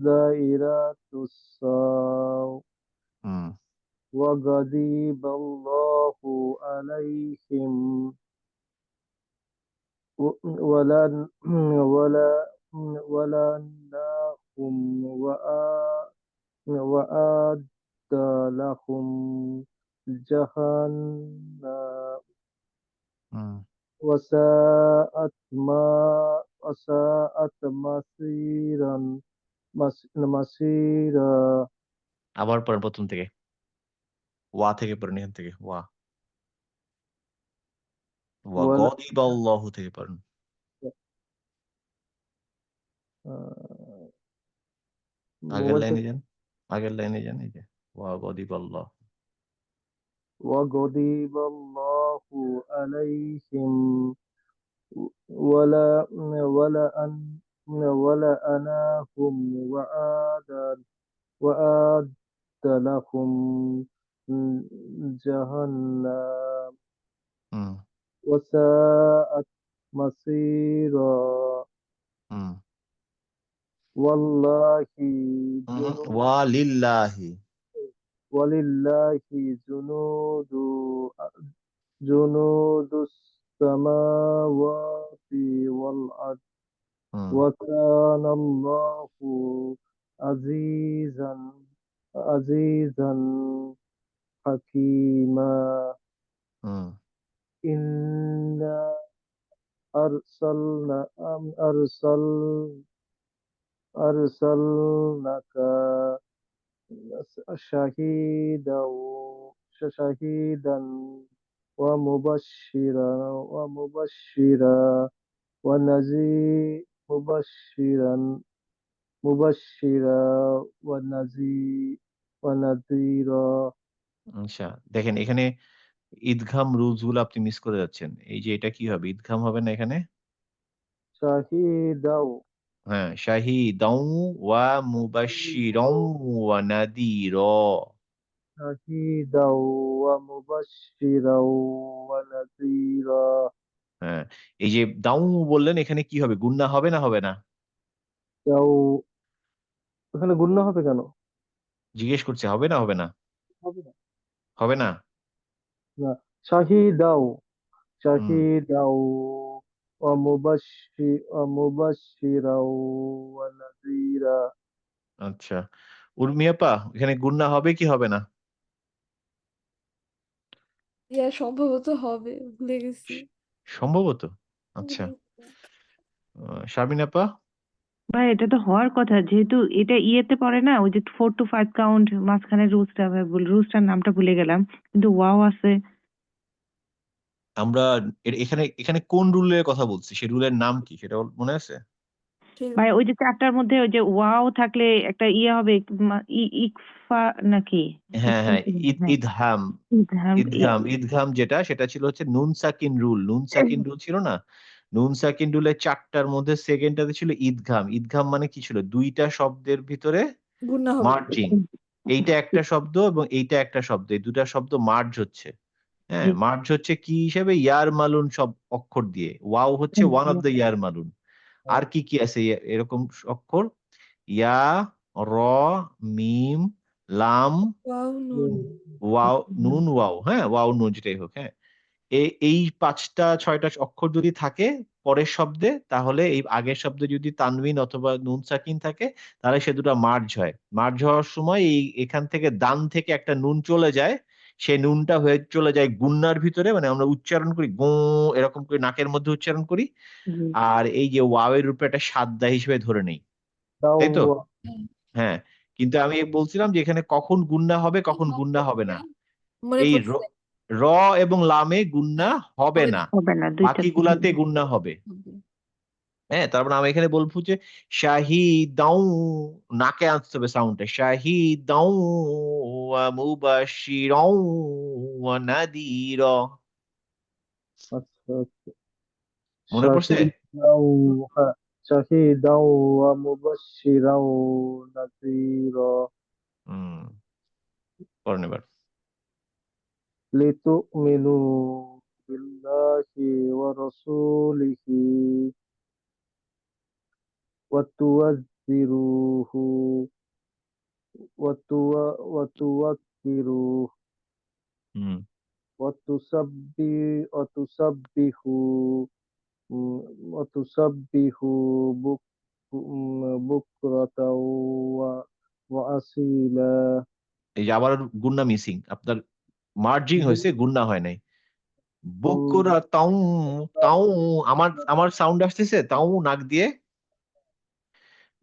دائرة السوء হুম, وغضب الله عليهم ولن ولا ولناهم وأعد لهم جهنم হুম। وساءت مصيرا আবার পড়েন ১ম থেকে। ওয়া থেকে পড়েন এখান থেকে। ওয়া। ওয়া ولا গদিবাল্লাহু থেকে পড়েন। আগের মোবাইল লাইনে থেকে যান। আগের লাইনে যান এই যে। ওয়া গদিবাল্লাহ। وغضب الله عليهم ولا ولأناهم وأعد لهم جهنم হুম, وساءت مصيرا হুম, والله ওয়া جنود লিল্লাহি। ولله جنود السماوات والأرض হুম, وكان الله عزيزا عزيزا حكيما হুম, إنا أرسلنا أرسلناك شهيدا شهيدا ومبشرا مبشرا مبشرا ونذيرا আচ্ছা দেখেন এখানে ইদঘাম রুলস গুলো আপনি মিস করে যাচ্ছেন। এই যে এটা কি হবে? ইদঘাম হবে না এখানে? شهيدا হ্যাঁ, শাহিদাও ওয়া মুবাশশিরাও ওয়া নাদিরা। شهيدا ومبشرا ونذيرا হ্যাঁ, এই যে দাউ বললেন এখানে কি হবে? গুন্না হবে না হবে না? তাও এখানে গুণনা হবে কেন? জিজ্ঞেস করছে হবে না হবে না হবে না হবে না না শাহিদাও হুম শাহিদাও মুবাশশিরাও ওয়া নাযীরা। আচ্ছা উর্মিয়াপা এখানে গুন্না হবে কি হবে না? ইয়া সম্ভবত হবে, ভুলে গেছি। সম্ভবত। আচ্ছা ভুলে গেছি। শারমিন আপা ভাই এটা তো হওয়ার কথা, যেহেতু এটা ইয়েতে পড়ে না, ওই যে 4 to 5 কাউন্ট মাঝখানে রুলসটার নামটা ভুলে গেলাম, কিন্তু ওয়াও আছে। আমরা এখানে এখানে কোন রুলের কথা বলছি, সেই রুলের নাম কি সেটা মনে আছে? ঠিক ভাই ওই যে চারটার মধ্যে ওই যে ওয়াও থাকলে একটা ইয়ে হবে, ইকফা নাকি? হ্যাঁ হ্যাঁ হ্যাঁ, ইদহাম ইদহাম। ইদঘাম যেটা সেটা ছিল হচ্ছে নুন সাকিন রুল। নুন সাকিন রুল ছিল না, নুন সাকিন রুলের চারটার মধ্যে সেকেন্ডটাতে ছিল ইদঘাম। ইদঘাম মানে কি ছিল, দুইটা শব্দের ভিতরে গুণা হবে। মার্জিং। এইটা একটা শব্দ এবং এইটা একটা শব্দ, এই দুটা শব্দ মার্জ হচ্ছে। হ্যাঁ জি মার্জ হচ্ছে কি হিসেবে, ইয়ার মালুন সব অক্ষর দিয়ে। ওয়াও হচ্ছে one of the year Malun. আর কি কি আছে এরকম অক্ষর? ইয়া, র, মিম, লাম, ওয়াও নুন। ওয়াও, নুন, ওয়াও। হ্যাঁ ওয়াও নুন যেটাই হোক। হ্যাঁ এই 5টা 6টা অক্ষর যদি থাকে পরের শব্দে, তাহলে এই আগের শব্দে যদি তানবিন অথবা নুন সাকিন থাকে, তাহলে সে দুটো মার্জ হয়। মার্জ হওয়ার সময় এই এখান থেকে দান থেকে একটা নুন চলে যায়, সেই নুনটা হয়ে চলে যায় গুন্নার ভিতরে, মানে আমরা উচ্চারণ করি গো, এরকম করে নাকের মধ্যে উচ্চারণ করি। জি আর এই যে ওয়াওয়ের রূপে একটা সাদ্দা হিসেবে ধরে নেই, দাও তাই তো? হ্যাঁ। হ্যাঁ কিন্তু আমি বলছিলাম যে এখানে কখন গুন্না হবে কখন গুন্না হবে না। মনে এই পড়ছে। র এবং লামে গুন্না হবে হবে না, না। হবে না, দুইটা। বাকিগুলাতে গুন্না হবে। হবে। হ্যাঁ তারপর আমি এখানে বলবো যে শাহিদাউ, নাকে আনতে হবে সাউন্ডটা, শাহিদাউ ওয়া মুবাশশিরাউ ওয়া নাদিরা। আচ্ছা আচ্ছা মনে পড়ছে? শাহিদাও হ্যাঁ শাহিদাও ওয়া মুবাশশিরাও নাযীরা হুম পড়েন এবার। লিতুমিনু বিল্লাহি ওয়া রাসূলিহি ওয়া তুযাজ্জিরুহু ওয়া তুওয়াক্কিরুহু হুম ওয়া তুসাব্বিহু ওয়া তুসাব্বিহু বুকরাতাও ওয়া ওয়া আসীলা। এই যে আবার গুন্না মিসিং আপনার, মার্জিং হয়েছে গুন্না হয় নাই। বকুরা তাউ, তাউ, আমার আমার সাউন্ড আসতেছে তাউ নাক দিয়ে।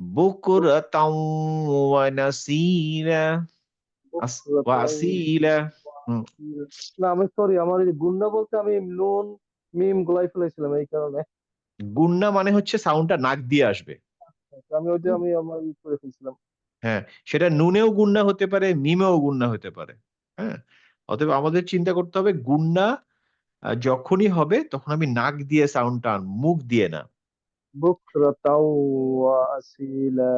বকুরা তাউ ওয়া নাসিরা, ওয়া বুকরাতাও আসিলা। হুম, না আমি সরি আমার এই যে গুন্না বলতে আমি নুন মিম গুলাই ফেলেছিলাম এই কারণে গুন্না মানে হচ্ছে সাউন্ডটা নাক দিয়ে আসবে। আমি ওই যে আমি আমার করে ফেলছিলাম। হ্যাঁ সেটা নুনেও গুন্না হতে পারে, মিমেও গুন্না হতে পারে। হ্যাঁ অতএব আমাদের চিন্তা করতে হবে গুন্না যখনই হবে তখন আমি নাক দিয়ে সাউন্ডটা মুখ দিয়ে না। বুকরাতাও ওয়া আসীলা।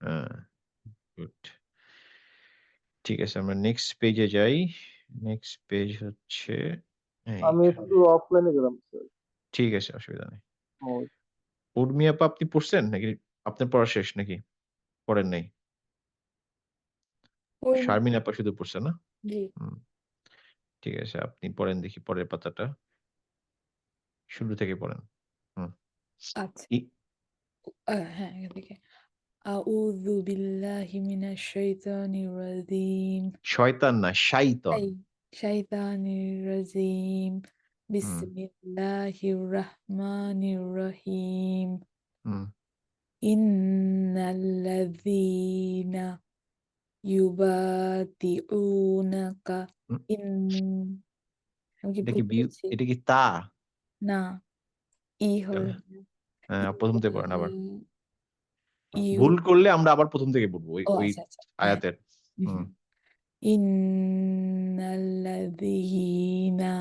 হ্যাঁ গুড। ঠিক আছে আমরা নেক্সট পেজে যাই। নেক্সট পেজ হচ্ছে আমি এইখানে। শুধু অফলাইনে গেলাম স্যার। ঠিক আছে অসুবিধা নেই। ও, উর্মি আপা আপনি পড়ছেন নাকি? আপনার পড়া শেষ নাকি? পড়েন নাই? ওই শারমিন আপা শুধু পড়ছে না? জি। হুম, ঠিক আছে আপনি পড়েন দেখি পরের পাতাটা, শুরু থেকে পড়েন। হুম আচ্ছা। ই হ্যাঁ এখান থেকে আউযু বিল্লাহি মিনাশ শাইতানির রাজিম। শয়তান না শাইতন। এই শাইতানির রাজিম। হুম বিসমিল্লাহির রাহমানির রহিম। হুম ইন্নাল্লাযীনা ইউবাতিউনাকা হুম। ইন আমি কি এটা ভুল কি বলেছি? এটা কি তা? না, ই তাহলে হবে। হ্যাঁ প্রথম থেকে পড়েন আবার। ইউ ভুল করলে আমরা আবার প্রথম থেকে পড়বো ওই ও ওই আচ্ছা আচ্ছা হ্যাঁ। আয়াতের। হুম ইন্নাল্লাযীনা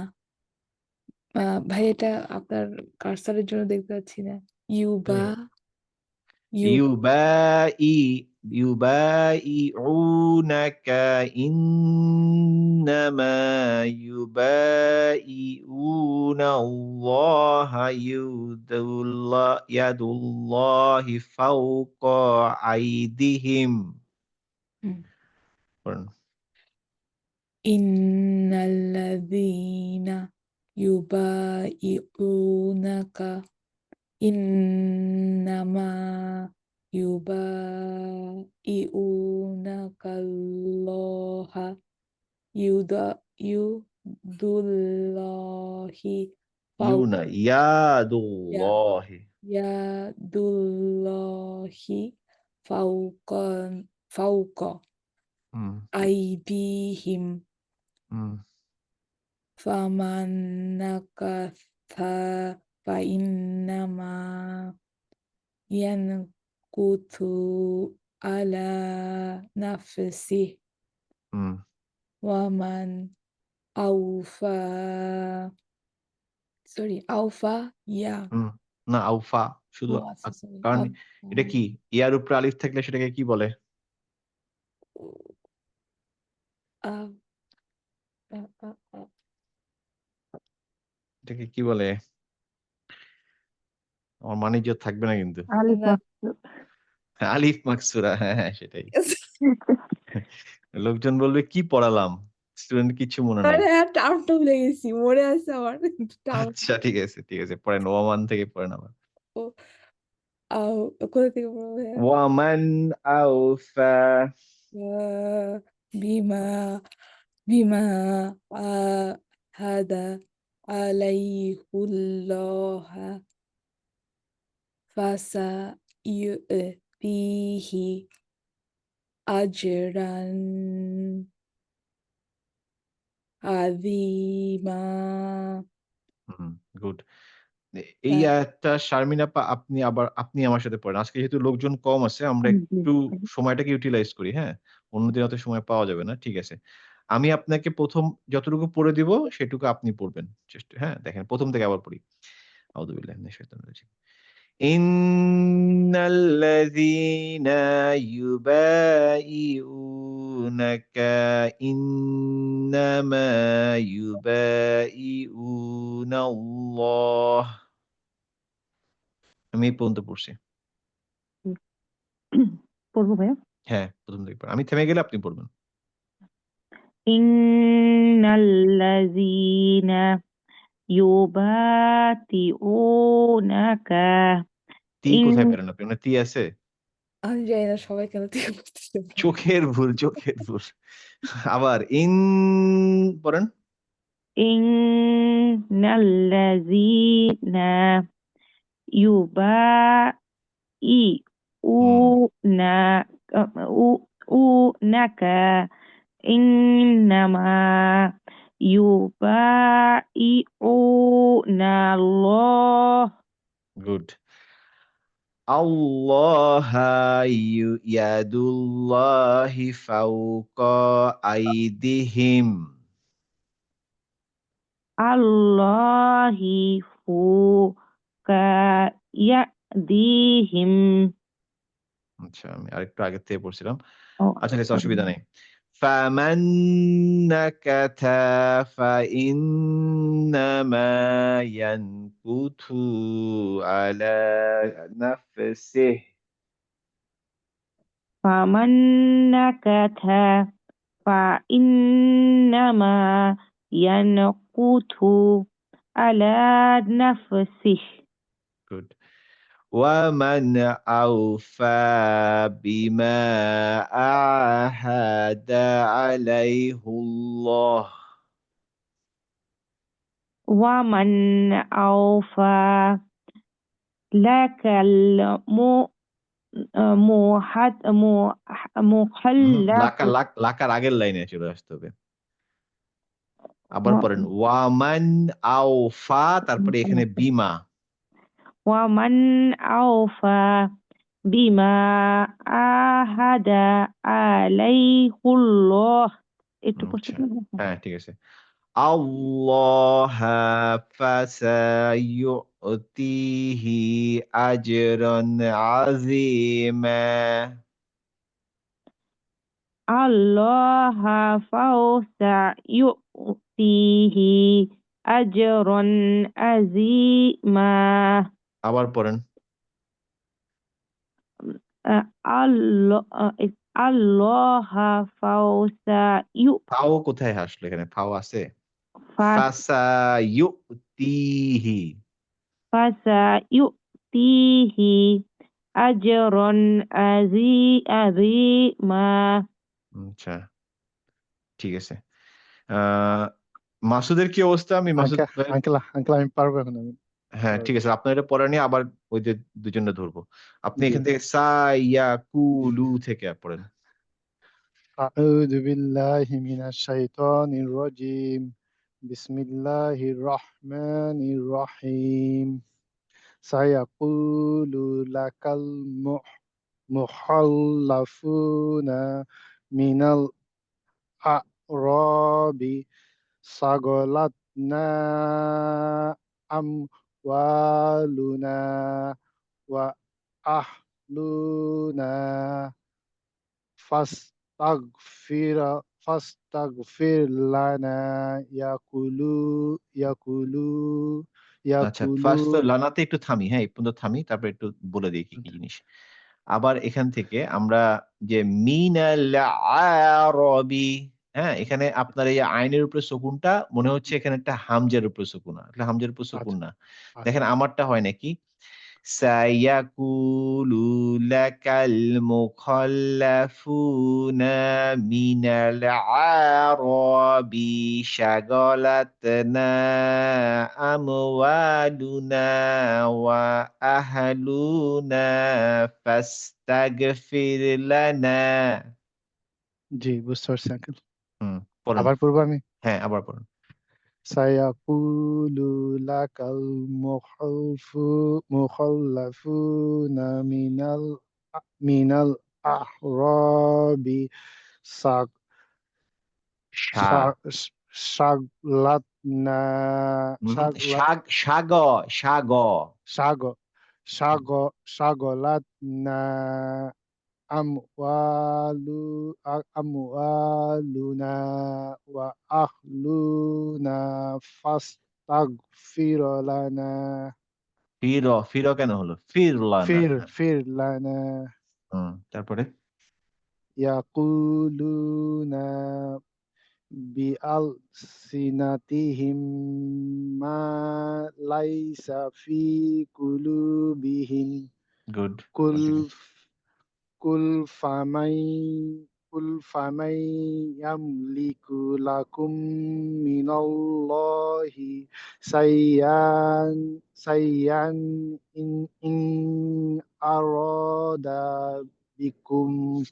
ভাই এটা আপনার কার্সারের জন্য দেখতে পাচ্ছি না। ইউবা ইউ ইউবাই ইউবাইউনাকা ইন্নামা ইউবাইউনা আল্লাহা ইয়াদুল্লাহি ফাওকা আইদিহিম। হুম, পড়েন। ইন্নাল্লাযীনা ইউবাইউনাকা ইন্নামা ইউবাইউনাকাল্লাহা ইউদুল্লাহি ইউনা ইয়াদুল্লাহি। ইয়াদুল্লাহি ফাওকা হুম, আইদিহিম হুম, ফামান নাকাসা ফাইন্নামা ইয়ানকুতু আলা নাফসিহি হুম, ওয়ামান আউফা আউফা ইয়া হুম। না আউফা শুধু আচ্ছা সরি কারণ এটা কি? ইয়ার উপরে আলিফ থাকলে সেটাকে কি বলে? এটাকে কি বলে? আমার মান-ইজ্জত থাকবে না কিন্তু। আলিফ মাকসুদ। আলিফ মাকসুরা। হ্যাঁ, হ্যাঁ সেটাই। লোকজন বলবে কি পড়ালাম? স্টুডেন্ট কিছু মনে নাই। টার্মটা ভুলে গেছি মনে আছে আমার টার্ম আচ্ছা ঠিক আছে, ঠিক আছে। পড়েন ওয়ামান থেকে পড়েন আবার। কোথা থেকে পড়বো ওয়ামান আউফা বিমা বিমা হাদা আলাইহুল্লাহ ফাসা ইউতিহি আজরান আযীমা গুড। এই আয়াতটা শারমিন আপা আপনি আমার সাথে পড়েন। আজকে যেহেতু লোকজন কম আছে আমরা একটু সময়টাকে ইউটিলাইজ করি, হ্যাঁ? অন্যদিন অত সময় পাওয়া যাবে না। ঠিক আছে। আমি আপনাকে ১ম যতটুকু পড়ে দিব সেটুকু আপনি পড়বেন। হ্যাঁ? দেখেন ১ম থেকে আবার পড়ি। আউযু বিল্লাহি মিনাশ শাইতানির রাজিম। ইন্নাল্লাযীনা ইউবাইউনাকা ইন্নামা ইউবাইউনাল্লাহ। আমি এই পর্যন্ত পড়ছি। পড়বো ভাইয়া? হ্যাঁ, ১ম থেকে পড়েন। আমি থেমে গেলে আপনি পড়বেন। ইন্নাল্লাযীনা ইউবাতিউনাকা তি ইন কোথায় পেলেন আপনি? ওখানে তি আছে? আমি জানি না সবাই কেন থেকে পড়তেছে চোখের ভুল, চোখের ভুল। আবার পড়েন। ইন্নাল্লাযীনা হুম, ইউবাইউনা উ উনাকা ইন্নামা ইউবাইউনাল্লাহ গুড। আল্লাহা ইয়াদুল্লাহি ফাওকা আইদিহিম। আল্লাহি ফুকা ইয়াদিহিম। আচ্ছা, আমি আরেকটু আগের থেকে পড়ছিলাম। ও আচ্ছা ঠিক আছে, সরি। অসুবিধা নেই। فَمَن نَكَثَ فَإِنَّمَا يَنكُثُ عَلَى نَفْسِهِ। ফামান নাকাথা ফাইন্নামা ইয়ানকুথু আলা নাফসিহি Good. وَمَنْ أَوْفَى بِمَا عَاهَدَ عَلَيْهُ اللَّهُ। ওয়ামান আওফা লাকাল মুহাদ মুহাল্লাফু লাকার আগের লাইনে চলে আসতে হবে। আবার পড়েন। ওয়ামান আওফা তারপরে এখানে বিমা। ওয়ামান আওফা বিমা আহাদা আলাইহুল্লাহ। একটু কষ্ট আচ্ছা। করে বলুন। হ্যাঁ, ঠিক আছে। আল্লাহা ফাসায়ু'তিহি আজরান আযীমা। আল্লাহ ফাওসা ইউতিহি আজরান আযীমা। আবার পড়েন। আল্লাহা ফাওসায়ু ফাও কোথায় আসলো এখানে? ফাও আছে? ফাস ফাসায়ুতিহি। ফাসায়ুতিহি আজরন আযীমা। আচ্ছা, ঠিক আছে। আ মাসুদের কি অবস্থা? আমি মাসুদ আঙ্কেল ভাই, আঙ্কেল আঙ্কেল আমি পারবো এখন আমি হ্যাঁ, ঠিক আছে। আপনার এটা পড়া নিয়ে আবার ওই যে দুজনটা ধরবো। আপনি জি এখান থেকে সাইয়াকুলু থেকে পড়েন। أعوذ بالله من الشيطان الرجيم بسم الله الرحمن الرحيم سيقول لك المخلفون من الأعراب شغلتنا أموالنا وأهلنا فاستغفر لنا আচ্ছা, ফার্স্ট يقولوا লানাতে একটু থামি। হ্যাঁ, এই পর্যন্ত থামি। তারপর একটু বলে দিই কি, কি জিনিস। আবার এখান থেকে আমরা যে মিনাল আরাবি, হ্যাঁ, এখানে আপনার এই আইনের উপরে সুকুনটা মনে হচ্ছে এখানে একটা হামজার উপরে সুকুন না। এটা হামজার উপরে সুকুন আচ্ছা না। আচ্ছা দেখেন আমারটা হয় নাকি? সায়াকুলু লাকাল মুখাল্লাফুনা মিনাল আরাবি শাগালাতনা আমওয়ালুনা ওয়া আহলুনা ফাস্তাগফির লানা। জি বুঝতে পারছি আঙ্কেল হুম, পড়েন। আবার পড়বো আমি হ্যাঁ, আবার পড়েন। سيقول لك المخلفون من الأعراب شغ- শা شغلتنا شغلت শাগ শাগ শাগ شغل شغلتنا أموال أموالنا وأهلنا فاستغفر لنا ফির কেন হলো? ফিরলানা। فر لنا হুম, তারপরে يقولون بألسنتهم ما ليس في قلوبهم গুড। قل قل فمن يملك لكم من الله شيئا إن بكم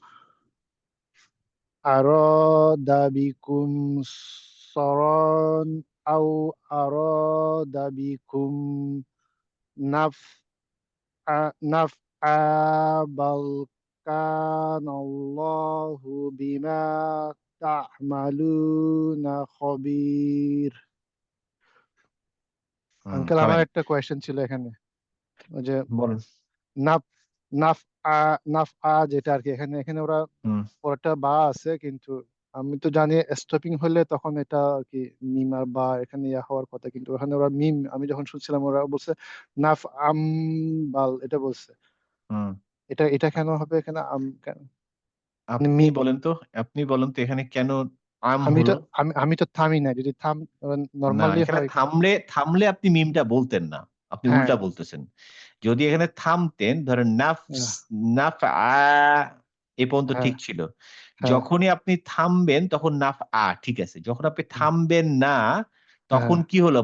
أراد بكم ضرا أو أراد بكم نفعا بل كان الله بما تعملون خبير আঙ্কেল আমার থামেন, একটা কোয়েশ্চেন ছিল এখানে ওই যে বলেন। নাফ নাফ নাফ যেটা আর কি এখানে এখানে ওরা হুম, পরেরটা বা আছে কিন্তু আমি তো জানি স্টপিং হলে তখন এটা আর কি মিম আর বা এখানে ইয়া হওয়ার কথা কিন্তু ওখানে ওরা মিম আমি যখন শুনছিলাম ওরা বলছে নাফ বাল এটা বলছে হুম। এটা এটা কেন হবে এখানে কেন মানে আপনি বলেন তো, আপনি বলেন তো এখানে কেন আম আমি তো হলো? আমি তো থামি না যদি না, নর্মালি এখানে হয় থামলে থামলে আপনি মিমটা বলতেন না। আপনি হ্যাঁ উল্টা বলতেছেন। যদি এখানে থামতেন, ধরেন নাফস আহ, নাফআ এ পর্যন্ত হ্যাঁ ঠিক ছিল। হ্যাঁ যখনই আপনি থামবেন তখন নাফআ ঠিক আছে। যখন আপনি থামবেন না হ্যাঁ তখন কি হলো?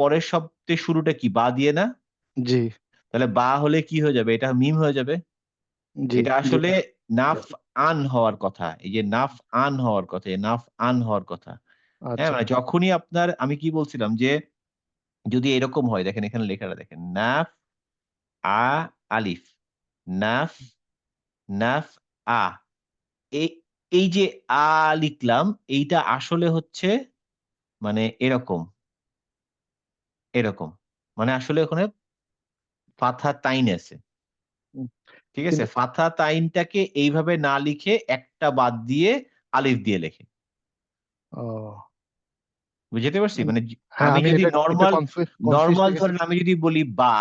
পরের শব্দের শুরুটা কি বা দিয়ে না? জি তাহলে বা হলে কি হয়ে যাবে? এটা মিম হয়ে যাবে। জি এটা আসলে নাফ আন হওয়ার কথা। এই যে নাফ আন হওয়ার কথা, এই নাফ আন হওয়ার কথা। হ্যাঁ, আচ্ছা মানে যখনই আপনার আমি কি বলছিলাম যে যদি এরকম হয় দেখেন এখানে লেখাটা দেখেন। নাফ আ আলিফ। নাফ নাফ আ। এই এই যে লিখলাম এইটা আসলে হচ্ছে মানে এরকম, এরকম। মানে আসলে ওখানে ফাথা তাইন আছে। উম, ঠিক আছে? কিন্তু ফাথা তাইনটাকে এইভাবে না লিখে একটা বাদ দিয়ে আলিফ দিয়ে লেখে। ও বুঝাতে পারছি? উম, মানে হ্যাঁ আমি আমি যদি এটা একটু নরমাল কনফিউজ নরমাল হয়ে গেছি ধরেন আমি যদি বলি বা,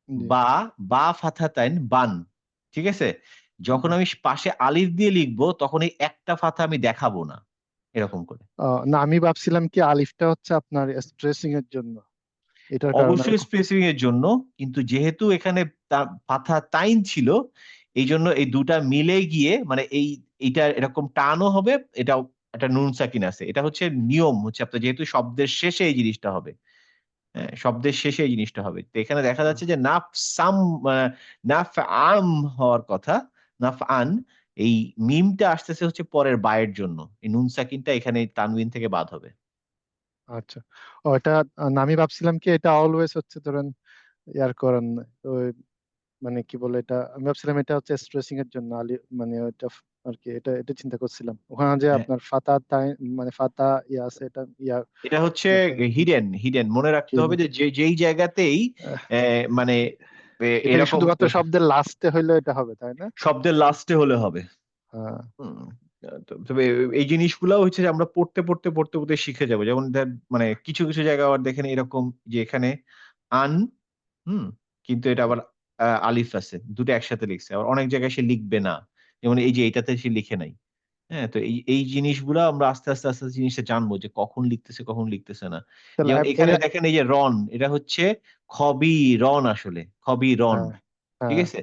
জি বা, বা ফাথাতাইন বান। ঠিক আছে? যখন আমি পাশে আলিফ দিয়ে লিখবো তখন এই একটা ফাথা আমি দেখাবো না, এরকম করে। না, আমি ভাবছিলাম কি আলিফটা হচ্ছে আপনার স্ট্রেসিং এর জন্য, এটার কারণে অবশ্যই স্পেসিফিক এর জন্য, কিন্তু যেহেতু এখানে ফাথা তাইন ছিল, এই জন্য এই দুটা মিলে গিয়ে মানে এইটা এরকম টানও হবে, এটাও একটা নুন সাকিন আছে। এটা হচ্ছে নিয়ম, হচ্ছে আপনার যেহেতু শব্দের শেষে এই জিনিসটা হবে, হ্যাঁ, শব্দের শেষে এই জিনিসটা হবে। তো এখানে দেখা যাচ্ছে যে নাফসাম নাফ আম হওয়ার কথা, নাফ আন, এই মিমটা আসতেছে হচ্ছে পরের বায়ের জন্য, এই নুন সাকিনটা এখানে তানবিন থেকে বাদ হবে। আচ্ছা, ওটা আমি ভাবছিলাম কি এটা অলওয়েজ হচ্ছে ধরেন ইয়ার করেন ওই মানে কি বলে এটা, আমি ভাবছিলাম এটা হচ্ছে স্ট্রেসিং এর জন্য আলি মানে ওইটা আর কি, এটা এটা চিন্তা করছিলাম ওখানে যে হ্যাঁ, আপনার ফাতা তাই মানে ফাতা ইয়া আছে এটা ইয়া এটা হচ্ছে লেখা হিডেন, হিডেন মনে রাখতে কি হবে না। যে যেই জায়গাতেই আহ, মানে এটা কি এরকম শুধুমাত্র শব্দের লাস্টে হইলে এটা হবে তাই না? শব্দের লাস্টে হলে হবে। হ্যাঁ হুম, তবে এই জিনিসগুলো হচ্ছে যে আমরা পড়তে পড়তে পড়তে পড়তে শিখে যাবো। যেমন মানে কিছু কিছু জায়গা আবার দেখেন এরকম যে এখানে আন, হুম, কিন্তু এটা আবার আলিফ আছে, দুটো একসাথে লিখছে। আবার অনেক জায়গায় সে লিখবে না, যেমন এই যে এইটাতে সে লিখে নাই। হ্যাঁ, তো এই জিনিসগুলা আমরা আস্তে আস্তে আস্তে আস্তে জিনিসটা জানবো যে কখন লিখতেছে কখন লিখতেছে না। তাহলে যেমন এখানে দেখেন এই যে রন, এটা হচ্ছে খবি রন, আসলে খবি রন, হ্যাঁ ঠিক হ্যাঁ আছে?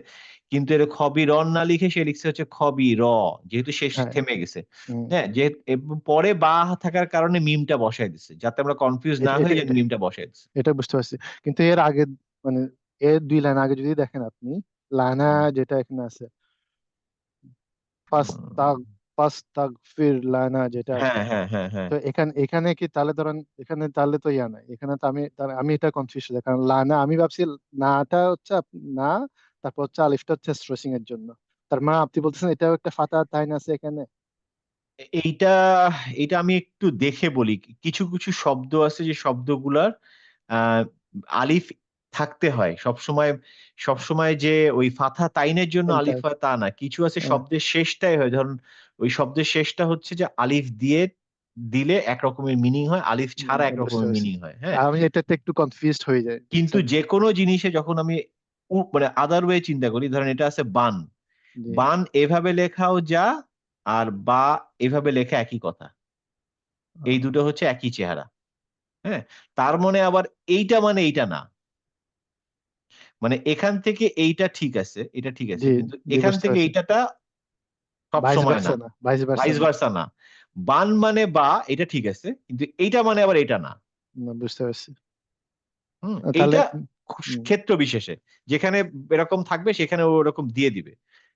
কিন্তু এর খবি রন না লিখে সে লিখছে হচ্ছে খবি র, যেহেতু শেষ হ্যাঁ থেমে গেছে। হুম। হ্যাঁ, যে এবং পরে বা থাকার কারণে মিমটা বসায় দিচ্ছে, যাতে আমরা কনফিউজ না এটা হয়ে এটা যে এটা মিমটা বসায় দিচ্ছে। এটা বুঝতে পারছি, কিন্তু এর আগে মানে এর 2 লাইন আগে যদি দেখেন আপনি, লানা হুম, যেটা এখানে আছে হুম, ফাস্তাগ ফাস্তাগফির লানা যেটা আছে, হ্যাঁ, হ্যাঁ, হ্যাঁ, হ্যাঁ। তো এখানে এখানে কি তাহলে ধরেন এখানে তাহলে তো ইয়া নাই, এখানে তো আমি এটা কনফিউজ হয়ে যাই, কারণ লানা আমি ভাবছি নাটা হচ্ছে না, তারপর হচ্ছে আলিফটা হচ্ছে স্ট্রেসিং এর জন্য, তার মানে আপনি বলতেছেন এটাও একটা ফাতা তাইন আছে এখানে। এইটা এইটা আমি একটু দেখে বলি। কিছু কিছু শব্দ আছে যে শব্দগুলার আহ, আলিফ থাকতে হয় সবসময়। সবসময় যে ওই ফাথা তাইনের জন্য তাই আলিফ তাই হয় তা না, কিছু আছে হ্যাঁ, শব্দের শেষটাই হয়। ধরুন ওই শব্দের শেষটা হচ্ছে যে আলিফ দিয়ে দিলে একরকমের মিনিং হয়, আলিফ ছাড়া বুঝতে একরকমের পারছি, মিনিং হয়, হ্যাঁ। আমি এটাতে একটু কনফিউজড হয়ে যাই কিন্তু বুঝছেন। যে কোনো জিনিসে যখন আমি মানে আদার ওয়ে চিন্তা করি, ধরেন এটা আছে বান, জি বান এভাবে লেখাও যা, আর বা এভাবে লেখা একই কথা, এই আহ, দুটো হচ্ছে একই চেহারা। হ্যাঁ, তার মানে আবার এইটা মানে এইটা না, মানে এখান থেকে এইটা ঠিক আছে, এটা ঠিক আছে, জি কিন্তু জি এখান বুঝতে থেকে পারছি, এইটাটা সব ভাইস সময় না, ভার্সা না, ভাইস ভার্সা ভাইস না। ভার্সা না। বান মানে বা, এটা ঠিক আছে, কিন্তু এইটা মানে আবার এটা না। না, বুঝতে পারছি। হুম, তাহলে এইটা হুম, ক্ষেত্র বিশেষে যেখানে এরকম থাকবে সেখানে ও ওরকম দিয়ে দিবে,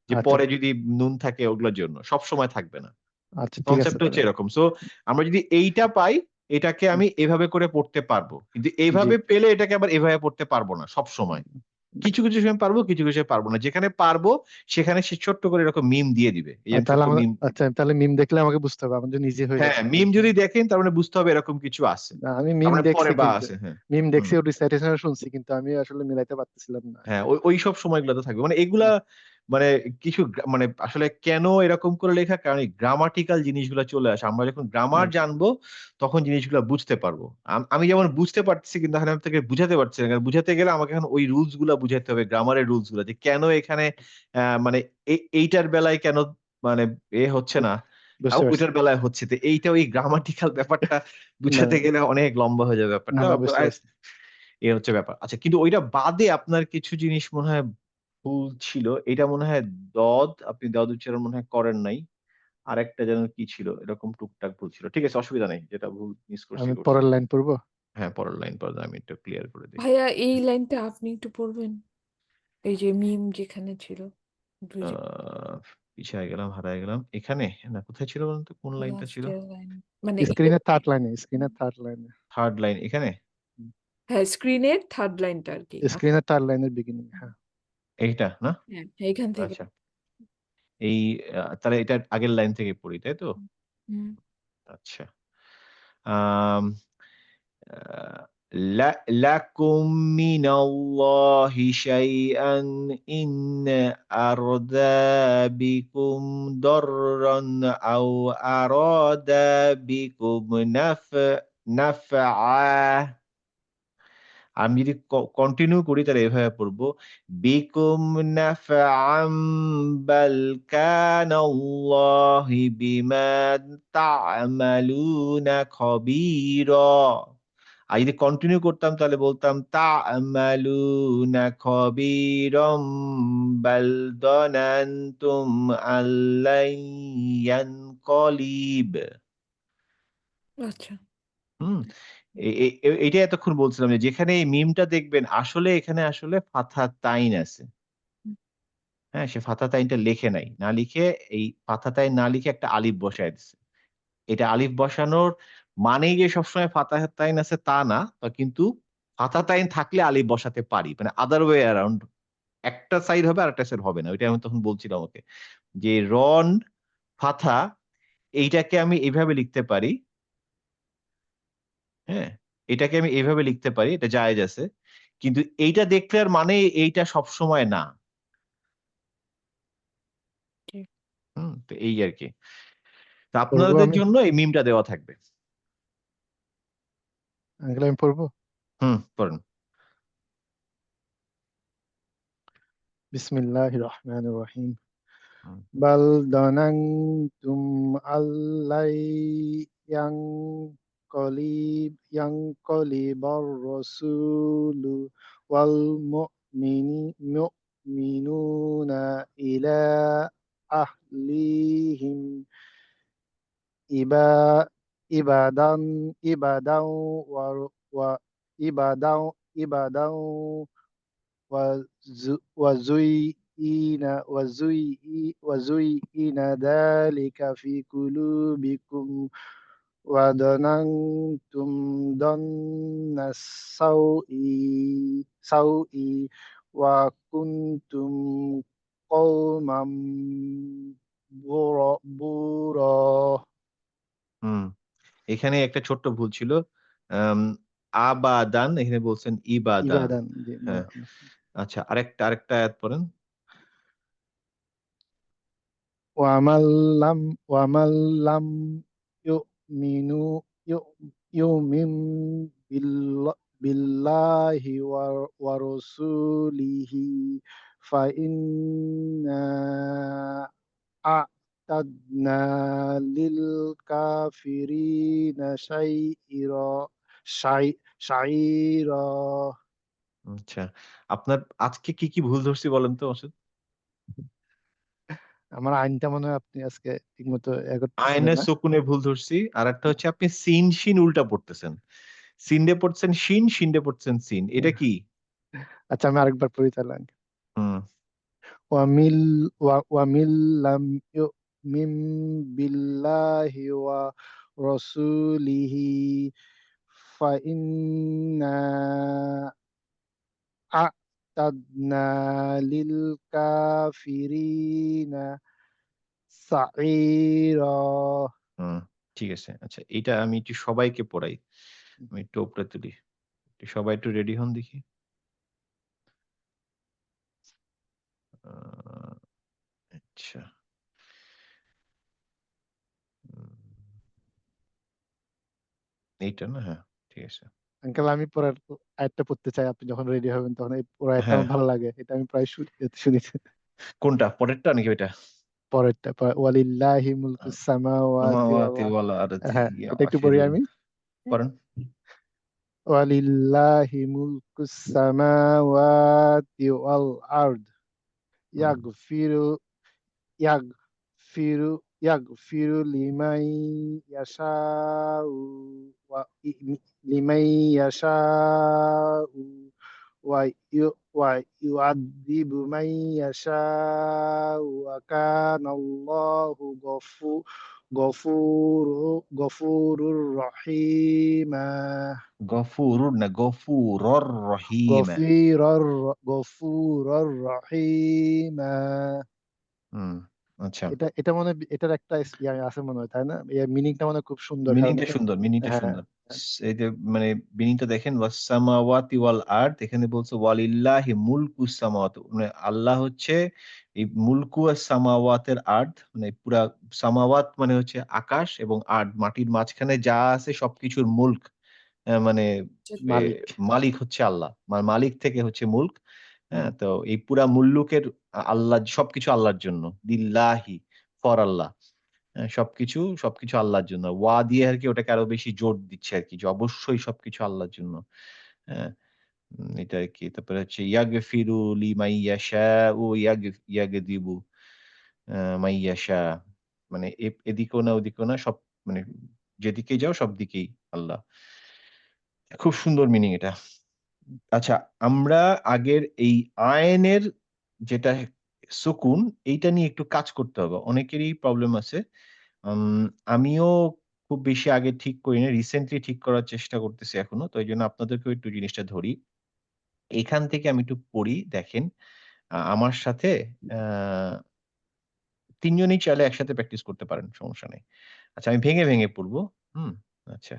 যে আচ্ছা পরে যদি নুন থাকে ওগুলোর জন্য সব সময় থাকবে না। আচ্ছা ঠিক আছে কনসেপ্ট তাহলে। হচ্ছে এরকম। সো আমরা যদি এইটা পাই, এটাকে আমি এভাবে করে পড়তে পারবো, কিন্তু জি এইভাবে পেলে এটাকে আবার এভাবে পড়তে পারবো না সব সময়। কিছু কিছু সময় পারবো, কিছু কিছু সময় পারবো না। যেখানে পারবো সেখানে সে ছোট্ট করে এরকম মিম দিয়ে দিবে, এই যে আমি তাহলে ছোট্ট আমার মিম। আচ্ছা তাহলে মিম দেখলে আমাকে বুঝতে হবে, আমার জন্য ইজি হয়ে হ্যাঁ, যাচ্ছে মিম তাহলে। যদি দেখেন তার মানে বুঝতে হবে এরকম কিছু আছে, না, আমি তার মিম মানে দেখছি পরে বা কিন্তু আছে। হ্যাঁ, মিম হুম, দেখছি ও রিসাইটেশন শুনছি, কিন্তু আমি আসলে মিলাইতে পারতেছিলাম না। হ্যাঁ, ওই সব সময়গুলোতে থাকবে, মানে এগুলা মানে কিছু মানে আসলে কেন এরকম করে লেখা, কারণ এই গ্রামাটিক্যাল জিনিসগুলো চলে আসে। আমরা যখন গ্রামার হুম, জানবো তখন জিনিসগুলো বুঝতে পারবো। আমি যেমন বুঝতে পারতেছি, কিন্তু এখন আমি আপনাকে বুঝাতে পারছি না, কারণ বুঝাতে গেলে আমাকে এখন ওই রুলস গুলা বুঝাতে হবে, গ্রামারের রুলস গুলা, যে কেন এখানে মানে এইটার বেলায় কেন মানে হচ্ছে বু- না, আর বুঝতে পারছি। ওইটার বেলায় হচ্ছে। তো এইটা ওই গ্রামাটিক্যাল ব্যাপারটা না বুঝাতে গেলে অনেক লম্বা হয়ে যাবে না ব্যাপারটা। না বুঝতে পারছি। এ হচ্ছে ব্যাপার। আচ্ছা, কিন্তু ওইটা বাদে আপনার কিছু জিনিস মনে হয় ভুল ছিল। এটা মনে হয় আপনি উচ্চারণ মনে হয় করেন নাই। আরেকটা যেন কি ছিল? এরকম টুকটাক ভুল ছিল। ঠিক আছে, অসুবিধা নেই। যেটা ভুল মিস করছি, আমি করছি। পরের লাইন পড়বো। হ্যাঁ, পরের লাইন পরে আমি একটু ক্লিয়ার করে দেই। ভাইয়া এই লাইনটা আপনি একটু পড়বেন, এই যে মিম যেখানে ছিল দুই আ জায়গায়, পিছায় গেলাম, হারায় গেলাম। এখানে? না, কোথায় ছিল বলুন তো? কোন লাইনটা ছিল? লাস্টের লাইন মানে স্ক্রিনের থার্ড লাইনে। 3rd লাইন এখানে? হ্যাঁ স্ক্রিনের থার্ড লাইনটা আর কি স্ক্রিনের থার্ড লাইনের বিগিনিং, হ্যাঁ। এইটা না? হ্যাঁ এইখান থেকে। আচ্ছা। এই তাহলে এটার আগের লাইন থেকে পড়ি, তাই তো? হুম। আচ্ছা। আম لكم من الله شيئا إن أراد بكم ضرا أو أراد بكم نفعا আমি যদি কন্টিনিউ করি তাহলে এভাবে পড়বো, বিকুম নাফআম বাল কানাল্লাহি বিমা তা'মালুনা খবীরা। আর যদি কন্টিনিউ করতাম তাহলে বলতাম তা'মালুনা খবীরাম বাল যানানতুম আল্লান ইয়ানকলিব। আচ্ছা। হুম? এইটাই এতক্ষণ বলছিলাম যে যেখানে এই মিমটা দেখবেন আসলে এখানে আসলে ফাতহাতাইন আছে। হুম। হ্যাঁ? সে ফাতহাতাইনটা লেখে নাই। না লিখে এই ফাতহাতাইন না লিখে একটা আলিফ বসায় দিছে। এটা আলিফ বসানোর মানেই যে সবসময় ফাতহাতাইন আছে তা না। কিন্তু ফাতহাতাইন থাকলে আলিফ বসাতে পারি। মানে other way around একটা সাইড হবে আরেকটা সাইড হবে না। ওইটাই আমি তখন বলছিলাম ওকে। যে রন, ফাথা এইটাকে আমি এভাবে লিখতে পারি। হ্যাঁ? এটাকে আমি এভাবে লিখতে পারি। এটা জায়েজ আছে। কিন্তু এইটা দেখলে আর মানে এইটা সবসময় না। জি। তো এই আরকি। তো পড়বো আপনাদের আমি? জন্য এই মিমটা দেওয়া থাকবে। আঙ্কেল আমি পড়বো? পড়েন। বিসমিল্লাহির রহমানির রহিম। হুম, বাল দানানতুম আল্লাই ইয়ানকলিবার রাসূলু ওয়াল মুমিনুনা ইলা আহলিহিম ইবা ইবাদান ইবাদাও ওয়া ওয়া ইবাদাও ইবাদাও وزين ذلك في قلوبكم وظننتم ظن السوء وكنتم قوما بورا. হুম। এখানে একটা ছোট্ট ভুল ছিল। আম আবাদান এখানে বলছেন ইবাদান। ইবাদান হ্যাঁ। আচ্ছা আরেকটা আয়াত পড়েন। ওয়ামাল্লাম ইউমিনু ইউমিন বিল্লাহি ওয়া রাসূলিহি ফাইন্না আ'তাদনা লিল কাফিরিনা সাইরা. আচ্ছা। আপনার আজকে কি ভুল ধরছি বলেন তো মাসুদ? আমার আইনটা মনে হয় আপনি আজকে ঠিকমতো করতেছিলেন আইনে না? সুকুনে ভুল ধরছি। আরেকটা হচ্ছে আপনি সিন, শিন উল্টা পড়তেছেন। সিনডে পড়ছেন শিন, শিনডে পড়ছেন সিন। এটা কি? আচ্ছা আমি আরেকবার পড়ি তাহলে। হুম, ومن ومن لم يؤمن بالله ورسوله فإنا أعتدنا للكافرين سعيرا. হুম। ঠিক আছে। আচ্ছা এইটা আমি একটু সবাইকে পড়াই। আমি একটু উপরে তুলি। সবাই একটু রেডি হন দেখি। আ আচ্ছা। উম এইটা না? হ্যাঁ, ঠিক আছে। আঙ্কেল আমি পরের আয়াতটা পড়তে চাই, আপনি যখন রেডি হবেন তখন এই পুরো আয়াতটা হ্যাঁ, আমার ভালো লাগে, এটা আমি প্রায় শুনেছি। কোনটা? পরেরটা নাকি ওইটা? পরেরটা ওয়ালিল্লাহি আ মুলকুস সামাওয়াতি ওয়াল সামাওয়াতি আরদ। ওয়াল আরদি হ্যাঁ, এটা একটু পড়ি ইয়াখিরুল আমি। পড়েন। ওয়ালিল্লাহি মুলকুস সামাওয়াতি ওয়াল আরদ হুম, ইয়াগফিরু ইয়াগফিরু ইয়াগফিরু ওয়া লিমান ইয়াশাউ ওয়া ইউআযযিবু মান ইয়াশাউ ওয়া কানাল্লাহু গফুরুর রহিমা. গফুরুর না গফুরর রহিমা। গফিরর গফুরর রহিমা. হুম, আচ্ছা। এটা এটা মনে হয় এটার একটা আছে মনে হয়, তাই না? মিনিংটা মনে হয় খুব সুন্দর, কারণ মিনিংটা সুন্দর, মিনিংটা হ্যাঁ, সুন্দর। এই যে মানে মিনিংটা দেখেন ওয়াস সামাওয়াতি ওয়াল আরদ এখানে বলছে ওয়ালিল্লাহি মুলকুস সামাওয়াত মানে আল্লাহ হচ্ছে এই মুলকু আস সামাওয়াতের আরদ মানে পুরা সামাওয়াত মানে হচ্ছে আকাশ এবং আরদ মাটির মাঝখানে যা আছে সবকিছুর মুলক মানে মালিক। মালিক হচ্ছে আল্লাহ। মালিক থেকে হচ্ছে মুলক। হ্যাঁ? তো এই পুরা মুল্লুকের আল্লাহ সবকিছু আল্লাহর জন্য। লিল্লাহি ফর আল্লাহ। হ্যাঁ? সবকিছু আল্লাহর জন্য। ওয়া দিয়ে আরকি ওটাকে আরো বেশি জোর দিচ্ছে আরকি যে অবশ্যই সবকিছু আল্লাহর জন্য। হ্যাঁ? এটা আরকি। তারপরে হচ্ছে ইয়াগফিরু লিমান ইয়াশাউ ইয়াগদিবু মান ইয়াশা। মানে এদিকেও না ওদিকেও না সব মানে যেদিকেই যাও সব দিকেই আল্লাহ। খুব সুন্দর মিনিং এটা। আচ্ছা, আমরা আগের এই আইনের যেটা সুকুন এইটা নিয়ে একটু কাজ করতে হবে। অনেকেরই প্রবলেম আছে। আমিও খুব বেশি আগে ঠিক করিনি। রিসেন্টলি ঠিক করার চেষ্টা করতেছি এখনো। তো এইজন্য আপনাদেরকেও একটু জিনিসটা ধরি। এখান থেকে আমি একটু পড়ি দেখেন। আমার সাথে আ ৩ জনই চাইলে একসাথে প্র্যাকটিস করতে পারেন। সমস্যা নেই। আচ্ছা আমি ভেঙে পড়ব। হুম? আচ্ছা।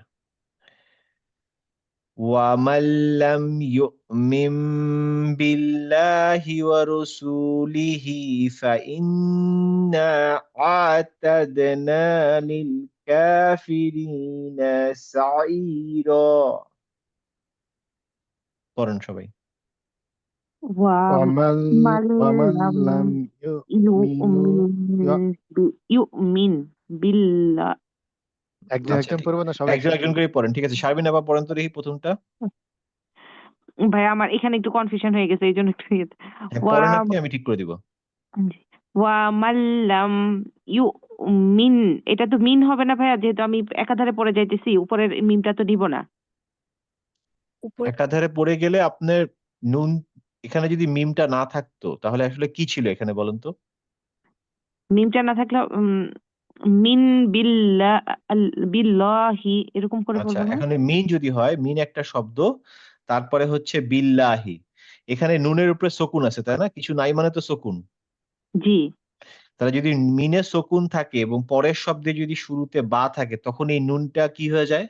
وَمَن لَّمْ يُؤْمِن بِاللَّهِ وَرُسُولِهِ فَإِنَّا أَعْتَدْنَا لِلْكَافِرِينَ سَعِيرًا পড়েন সবাই। ওয়ামাল ওয়ামান ওয়ামাল্লাম লাম ইউমিনু ইউমিন বিল্লাহ। একজন আচ্ছা একজন ঠিক। পড়বো না সবাই একজন একসাথে? করেই পড়েন। ঠিক আছে। শারমিন আপা পড়েন তো দেখি ১ম টা। ভাই আমার এখানে একটু কনফিউশন হয়ে গেছে এইজন্য একটু হ্যাঁ, ওয়া পড়েন আপনি আমি ঠিক করে দিব। ওয়ামাল্লাম মিন, এটা তো মিন হবে না ভাইয়া, যেহেতু আমি একাধারে পড়ে যাইতেছি, উপরের মিমটা তো দিব না। উপরে একাধারে পড়ে গেলে আপনার নুন এখানে যদি মিমটা না থাকতো তাহলে আসলে কি ছিল এখানে বলেন তো? মিমটা না থাকলে মিন বিল্লাহ বিল্লাহি এরকম করে আচ্ছা, বলবো না? এখানে মিন যদি হয়, মিন একটা শব্দ, তারপরে হচ্ছে বিল্লাহি। এখানে নুনের উপরে সুকুন আছে, তাই না? কিছু নাই মানে তো সুকুন। জি, তাহলে যদি মিনে সুকুন থাকে এবং পরের শব্দে যদি শুরুতে বা থাকে, তখন এই নুনটা কি হয়ে যায়?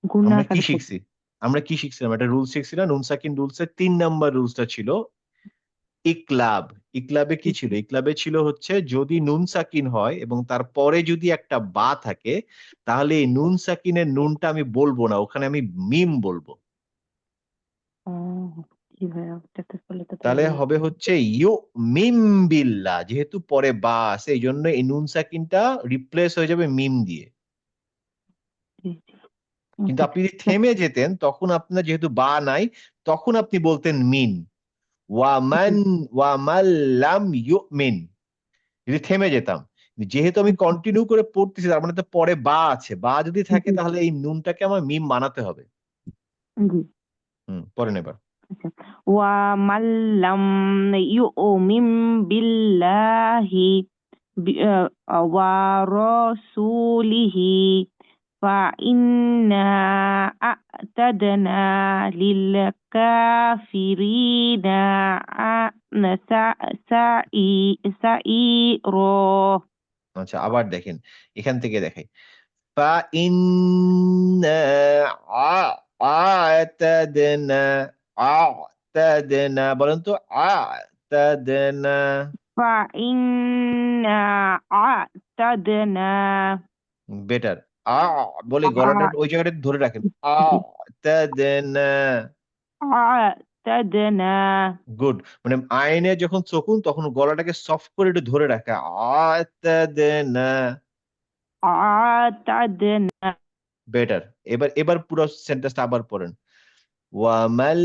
গুণা আমরা কি আকারে পড়বো। শিখছি? আমরা কি শিখছিলাম? একটা রুলস শিখছি না? নুন সাকিন রুলসের ৩ নাম্বার রুলসটা ছিল ইকলাব। ইকলাবে কি ছিল? ইকলাবে ছিল হচ্ছে যদি নুন সাকিন হয় এবং তার পরে যদি একটা বা থাকে, তাহলে এই নুন সাকিনের নুনটা আমি বলব না। ওখানে আমি মিম বলব। ও জি ভাইয়া, প্র্যাকটিস করলে তো তাহলে তাইলে হবে হচ্ছে মিম বিল্লাহ। যেহেতু পরে বা আছে এইজন্য এই নুন সাকিনটা রিপ্লেস হয়ে যাবে মিম দিয়ে। জি, জি। কিন্তু ওকে। আপনি যদি থেমে যেতেন তখন আপনার যেহেতু বা নাই তখন আপনি বলতেন মিন। ওয়ামান ওয়ামান লাম ইউমিন। যদি থেমে যেতাম। যেহেতু আমি কন্টিনিউ করে পড়তেছি তার মানে তো পরে বা আছে। বা যদি থাকে জি, তাহলে এই নুনটাকে আমার মিম বানাতে হবে। জি। পড়েন এবার। আচ্ছা। ওয়ামাল্লাম ইউমিন বিল্লাহি ওয়া রাসূলিহি فإنا أعتدنا للكافرين سعيرا. আচ্ছা আবার দেখেন। এখান থেকে দেখাই। فإنا أعتدنا বলেন তো أعتدنا فإنا أعتدنا বেটার। আ বলে গলাটা ওই জায়গাটা ধরে রাখেন। أعتدنا أعتدنا গুড। মানে আইনে যখন চকুন তখন গলাটাকে সফট করে একটু ধরে রাখা। أعتدنا أعتدنا বেটার। এবার পুরো সেন্টেন্সটা আবার পড়েন। وَمَن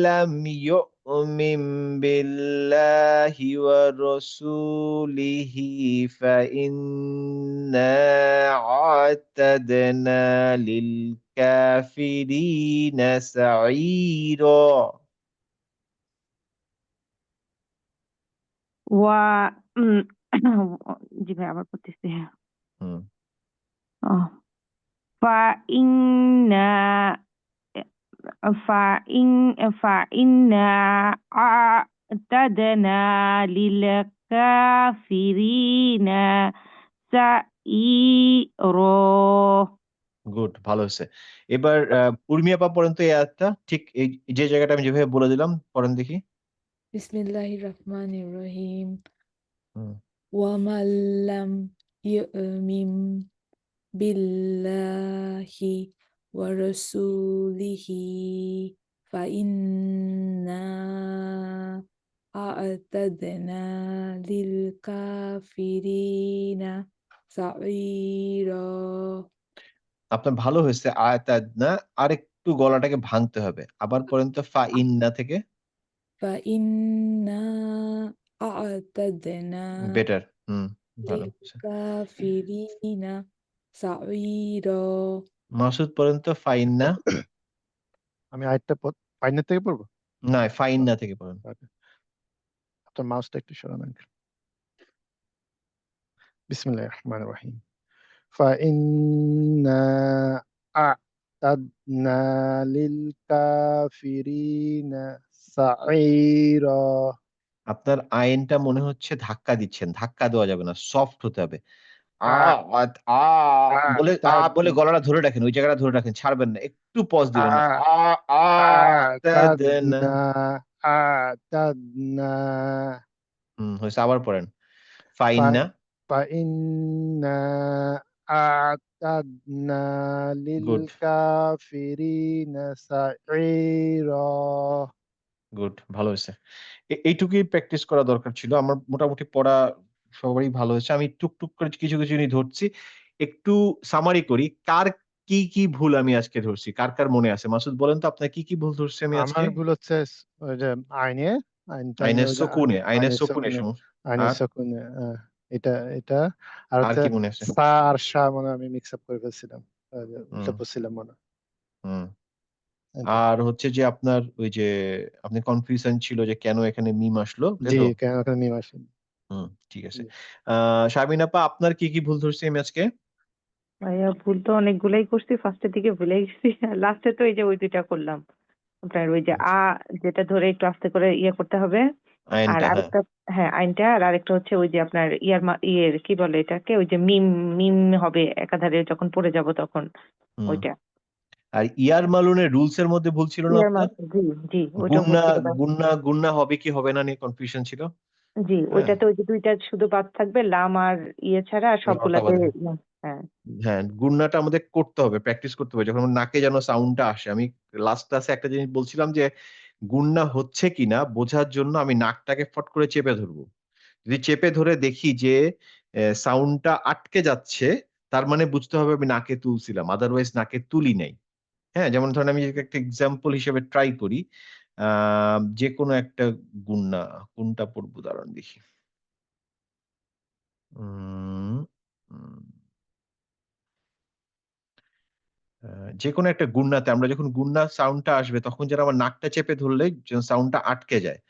لَّمْ يُؤْمِن بِاللَّهِ وَرَسُولِهِ فَإِنَّا أَعْتَدْنَا لِلْكَافِرِينَ سَعِيرًا و জি ভাই আবার পড়তেছি। হুম, آه. فإنا فإنا أعتدنا للكافرين سعيرا. গুড ভালো হইছে। এবার উর্মি আপা পড়েন তো এই আয়াতটা। ঠিক এই যে জায়গাটা আমি যেভাবে বলে দিলাম পড়েন দেখি। বিসমিল্লাহির রহমানির রহিম। হুম, ওয়ামান লাম ইউমিন বিল্লাহি ورسوله فإنا أعتدنا للكافرين سعيرا। আপনার ভালো হয়েছে আয়াতাদনা, আরেকটু গলাটাকে ভাঙতে হবে। আবার পড়েন তো ফাইন্না থেকে। فإنا أعتدنا বেটার। হুম, ভালো হচ্ছে। للكافرين سعيرا। মাসুদ পড়েন তো ফাইন্না। আমি আরেকটা ফাইনাল থেকে পড়বো। না, ফাইন্না থেকে পড়েন। Okay. আপনার মাউসটা একটু সরান আঙ্কেল। বিসমিল্লাহির রহমানির রহিম। فإنا أعتدنا للكافرين سعيرا। আপনার আইনটা মনে হচ্ছে ধাক্কা দিচ্ছেন। ধাক্কা দেওয়া যাবে না। সফট হতে হবে। আ আ আত আ বলে আ'তাদ গলাটা ধরে রাখেন। ওই জায়গাটা ধরে রাখেন। ছাড়বেন না। একটু পজ দিবেন না। আ আ তাদনা। আ'তাদনা আ'তাদনা হইছে, আবার পড়েন। ফা ফাইন্না। فإنا أعتدنا গুড, للكافرين سعيرا। গুড। ভালো হইছে। এইটুকুই প্র্যাকটিস করা দরকার ছিল। আমার মোটামুটি পড়া সবারই ভালো হয়েছে। আমি টুকটুক করে কিছু, কিছু জিনিস ধরছি। একটু সামারি করি। কার কি ভুল আমি আজকে ধরছি? কার মনে আছে? মাসুদ বলেন তো আপনার কি ভুল ধরছি আমি আজকে? আমার ভুল হচ্ছে ওই যে আইনে, আইনটা আমি আইনের ওই যে সুকুনে, আইনের আইনের সুকুনে সকুনে, সমস্যা। আইনের আর, সকুনে এটা এটা আর আর হচ্ছে কি মনে আছে? সা আর সা মনে হয় আমি মিক্স আপ করে ফেলছিলাম। হুম, এটা পড়ছিলাম মনে হয়। হুম। এটা। আর হচ্ছে যে আপনার ওই যে আপনি কনফিউশন ছিল যে কেন এখানে মিম আসলো, তাই জি, তো? কেন ওখানে মিম আসে। ঠিক আছে। জি। আ শারমিন আপা, আপনার কি ভুল ধরছি আমি আজকে? ভাইয়া ভুল তো অনেকগুলাই করছি, ফার্স্টের দিকে ভুলে গেছি। লাস্টে তো এই যে ওই দুইটা করলাম, আপনার ওই যে আচ্ছা, যেটা ধরে একটু আস্তে করে ইয়ে করতে হবে। আর আইনটা, হ্যাঁ। আরেকটা, হ্যাঁ আইনটা, আর আরেকটা হচ্ছে ওই যে আপনার ইয়ের কি বলে এটাকে, ওই যে মিম মিম হবে একাধারে যখন পড়ে যাব তখন, হুম। ওইটা। আর ইয়ার মালুনের রুলস এর মধ্যে ভুল ছিল না ইয়ার আপনার? মাস, জি জি, ওইটা ভুল গুন্না ছিল ভাই। গুন্না হবে কি হবে না নিয়ে কনফিউশন ছিল। জি, হ্যাঁ? ওইটাতে ওই যে দুইটা শুধু বাদ থাকবে, লাম আর ইয়ে ছাড়া, আর লটা সবগুলাতে বাদে। হ্যাঁ। হ্যাঁ, গুন্নাটা আমাদের করতে হবে, প্র্যাকটিস করতে হবে। যখন আমার নাকে যেন সাউন্ডটা আসে। আমি লাস্ট ক্লাসে একটা জিনিস বলছিলাম যে, গুন্না হচ্ছে কিনা বোঝার জন্য আমি নাকটাকে ফট করে চেপে ধরবো। যদি চেপে ধরে দেখি যে সাউন্ডটা আটকে যাচ্ছে, তার মানে বুঝতে হবে আমি নাকে তুলছিলাম। আদারওয়াইজ নাকে তুলি নাই। হ্যাঁ? যেমন ধরেন আমি যদি একটা এক্সাম্পল হিসেবে ট্রাই করি। আ যেকোনো একটা গুন্না, কোনটা পড়বো দাঁড়ান দেখি। উম উম আ যেকোনো একটা গুন্নাতে আমরা যখন গুন্না সাউন্ডটা আসবে তখন যেন আমার নাকটা চেপে ধরলেই যেন সাউন্ডটা আটকে যায়।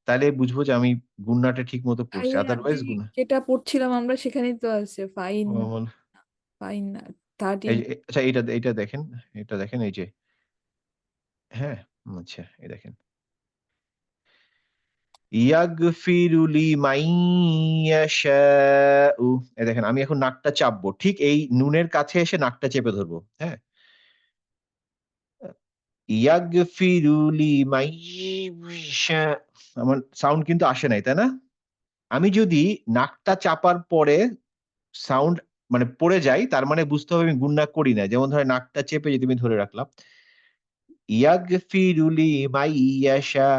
তাইলে বুঝবো যে আমি গুন্নাটা ঠিক মতো পড়ছি। ভাইয়া আদারওয়াইজ যে গুন্না যেটা পড়ছিলাম আমরা সেখানেই তো আছে ফাইন, ও মানে ফাইন এই 13। যে আচ্ছা এইটা দেখেন, এটা দেখেন এই যে হ্যাঁ? আচ্ছা এই দেখেন। ইয়াগফিরু লিমান ইয়াশাউ। এই দেখেন আমি এখন নাকটা চাপবো। ঠিক এই নুনের কাছে এসে নাকটা চেপে ধরবো। হ্যাঁ? আ ইয়াগফিরু লিমান ইয়াশা। আমার সাউন্ড কিন্তু আসে নাই, তাই না? আমি যদি নাকটা চাপার পরে সাউন্ড মানে পড়ে যাই, তার মানে বুঝতে হবে আমি গুণনা করি নাই। যেমন ধরেন নাকটা চেপে যদি আমি ধরে রাখলাম। ইয়াগফিরু লিমান ইয়াশা।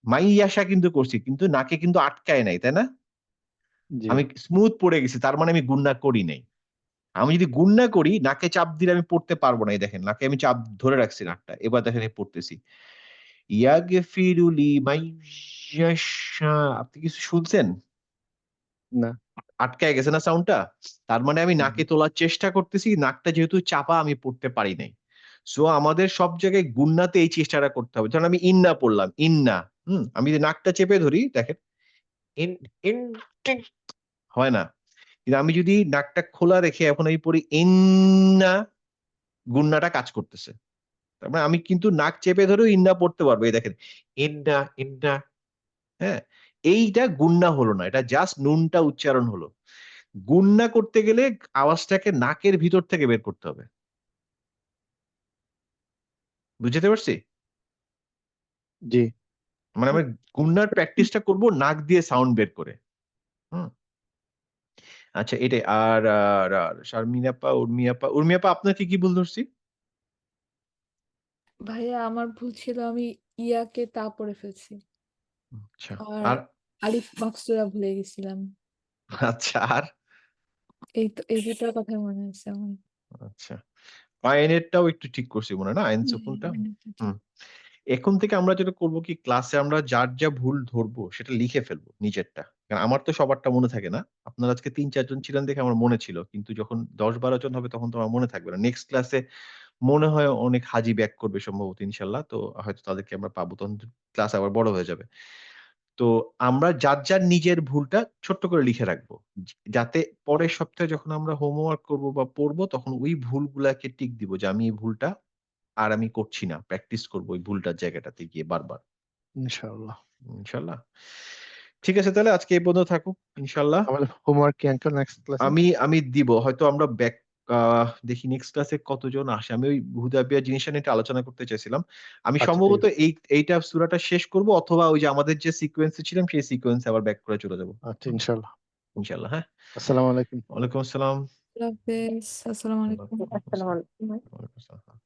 মাইয়াশা কিন্তু করছি। কিন্তু নাকে কিন্তু আটকায় নাই, তাই না? জি, আমি স্মুথ পড়ে গেছি। তার মানে আমি গুণনা করি নাই। আমি যদি গুণনা করি, নাকে চাপ দিলে আমি পড়তে পারব না। এই দেখেন, নাকে আমি চাপ ধরে রাখছি নাকটা। এবার দেখেন আমি পড়তেছি। ইয়াগফিরু লিমান ইয়াশা। আপনি কিছু শুনছেন? না। আটকায় গেছে না সাউন্ডটা? তার মানে আমি হুম, নাকে তোলার চেষ্টা করতেছি। নাকটা যেহেতু চাপা আমি পড়তে পারি নাই। সো আমাদের সব জায়গায় গুণনাতে এই চেষ্টাটা করতে হবে। ধরেন আমি ইন্না পড়লাম, ইন্না। আমি যদি নাকটা চেপে ধরি, দেখেন ইন ইন টিন হয় না। কিন্তু আমি যদি নাকটা খোলা রেখে এখন আমি পড়ি ইন্না, গুন্নাটা কাজ করতেছে। তার মানে আমি কিন্তু নাক চেপে ধরেও ইন্না পড়তে পারবো। এই দেখেন ইন্না, ইন্না, হ্যাঁ? এইটা গুন্না হলো না। এটা জাস্ট নুনটা উচ্চারণ হলো। গুন্না করতে গেলে আওয়াজটাকে নাকের ভিতর থেকে বের করতে হবে। বুঝাতে পারছি? জি। মানে আমি গুন্নার প্র্যাকটিসটা করব নাক দিয়ে সাউন্ড বের করে। হুম? আচ্ছা এটাই। আর শারমিন আপা, উর্মি আপা আপনার কি ভুল ধরছি? ভাইয়া আমার ভুল ছিল আমি ইয়াকে তা পড়ে ফেলছি। আচ্ছা। আর আর আলিফ মাকসুরা ভুলে গেছিলাম। আচ্ছা আর? এই ২ টার কথাই মনে আছে আমার। আচ্ছা। আইনেরটাও একটু ঠিক করছি মনে হয় না? আইন হ্যাঁ, সুকুনটা? হ্যাঁ, এটা ঠিক। হুম। এখন থেকে আমরা যেটা করব কি ক্লাসে আমরা যার যা ভুল ধরবো সেটা লিখে ফেলবো নিজেরটা। কারণ আমার তো সবারটা মনে থাকে না। আপনারা আজকে ৩-৪ জন ছিলেন দেখে আমার মনে ছিল। কিন্তু যখন ১০-১২ জন হবে তখন তো আমার মনে থাকবে না। নেক্সট ক্লাসে মনে হয় অনেক হাজি ব্যাক করবে সম্ভবত ইনশাআল্লাহ। তো হয়তো তাদেরকে আমরা পাবো। তখন ক্লাস আবার বড় হয়ে যাবে। তো আমরা যার নিজের ভুলটা ছোট্ট করে লিখে রাখবো। যাতে পরের সপ্তাহে যখন আমরা হোমওয়ার্ক করব বা পড়বো তখন ওই ভুলগুলাকে টিক দিব যে আমি এই ভুলটা আর আমি করছি না। প্র্যাকটিস করব ওই ভুলটার জায়গাটাতে গিয়ে বারবার। ইনশাআল্লাহ। ইনশাআল্লাহ। ঠিক আছে তাহলে আজকে এই পর্যন্ত থাকুক ইনশাআল্লাহ। আমাদের হোমওয়ার্ক কি আঙ্কেল নেক্সট ক্লাসে? আমি দিব। হয়তো আমরা আ দেখি নেক্সট ক্লাসে কতজন আসে। আমি ওই হুদায়বিয়া জিনিসটা নিয়ে একটু আলোচনা করতে চাইছিলাম। আমি আচ্ছা ঠিক সম্ভবত আছে। এইটা সূরাটা শেষ করব অথবা ওই যে আমাদের যে সিকোয়েন্স এ ছিলাম সেই সিকোয়েন্স এ আবার ব্যাক করে চলে যাব। আচ্ছা ইনশাআল্লাহ। ইনশাআল্লাহ, হ্যাঁ? আসসালামু আলাইকুম। ওয়ালাইকুম আসসালাম। আল্লাহ হাফেজ। আসসালামু আল্লাহ আলাইকুম। হাফেজ। আসসালামু আলাইকুম। ওয়ালাইকুম আসসালাম।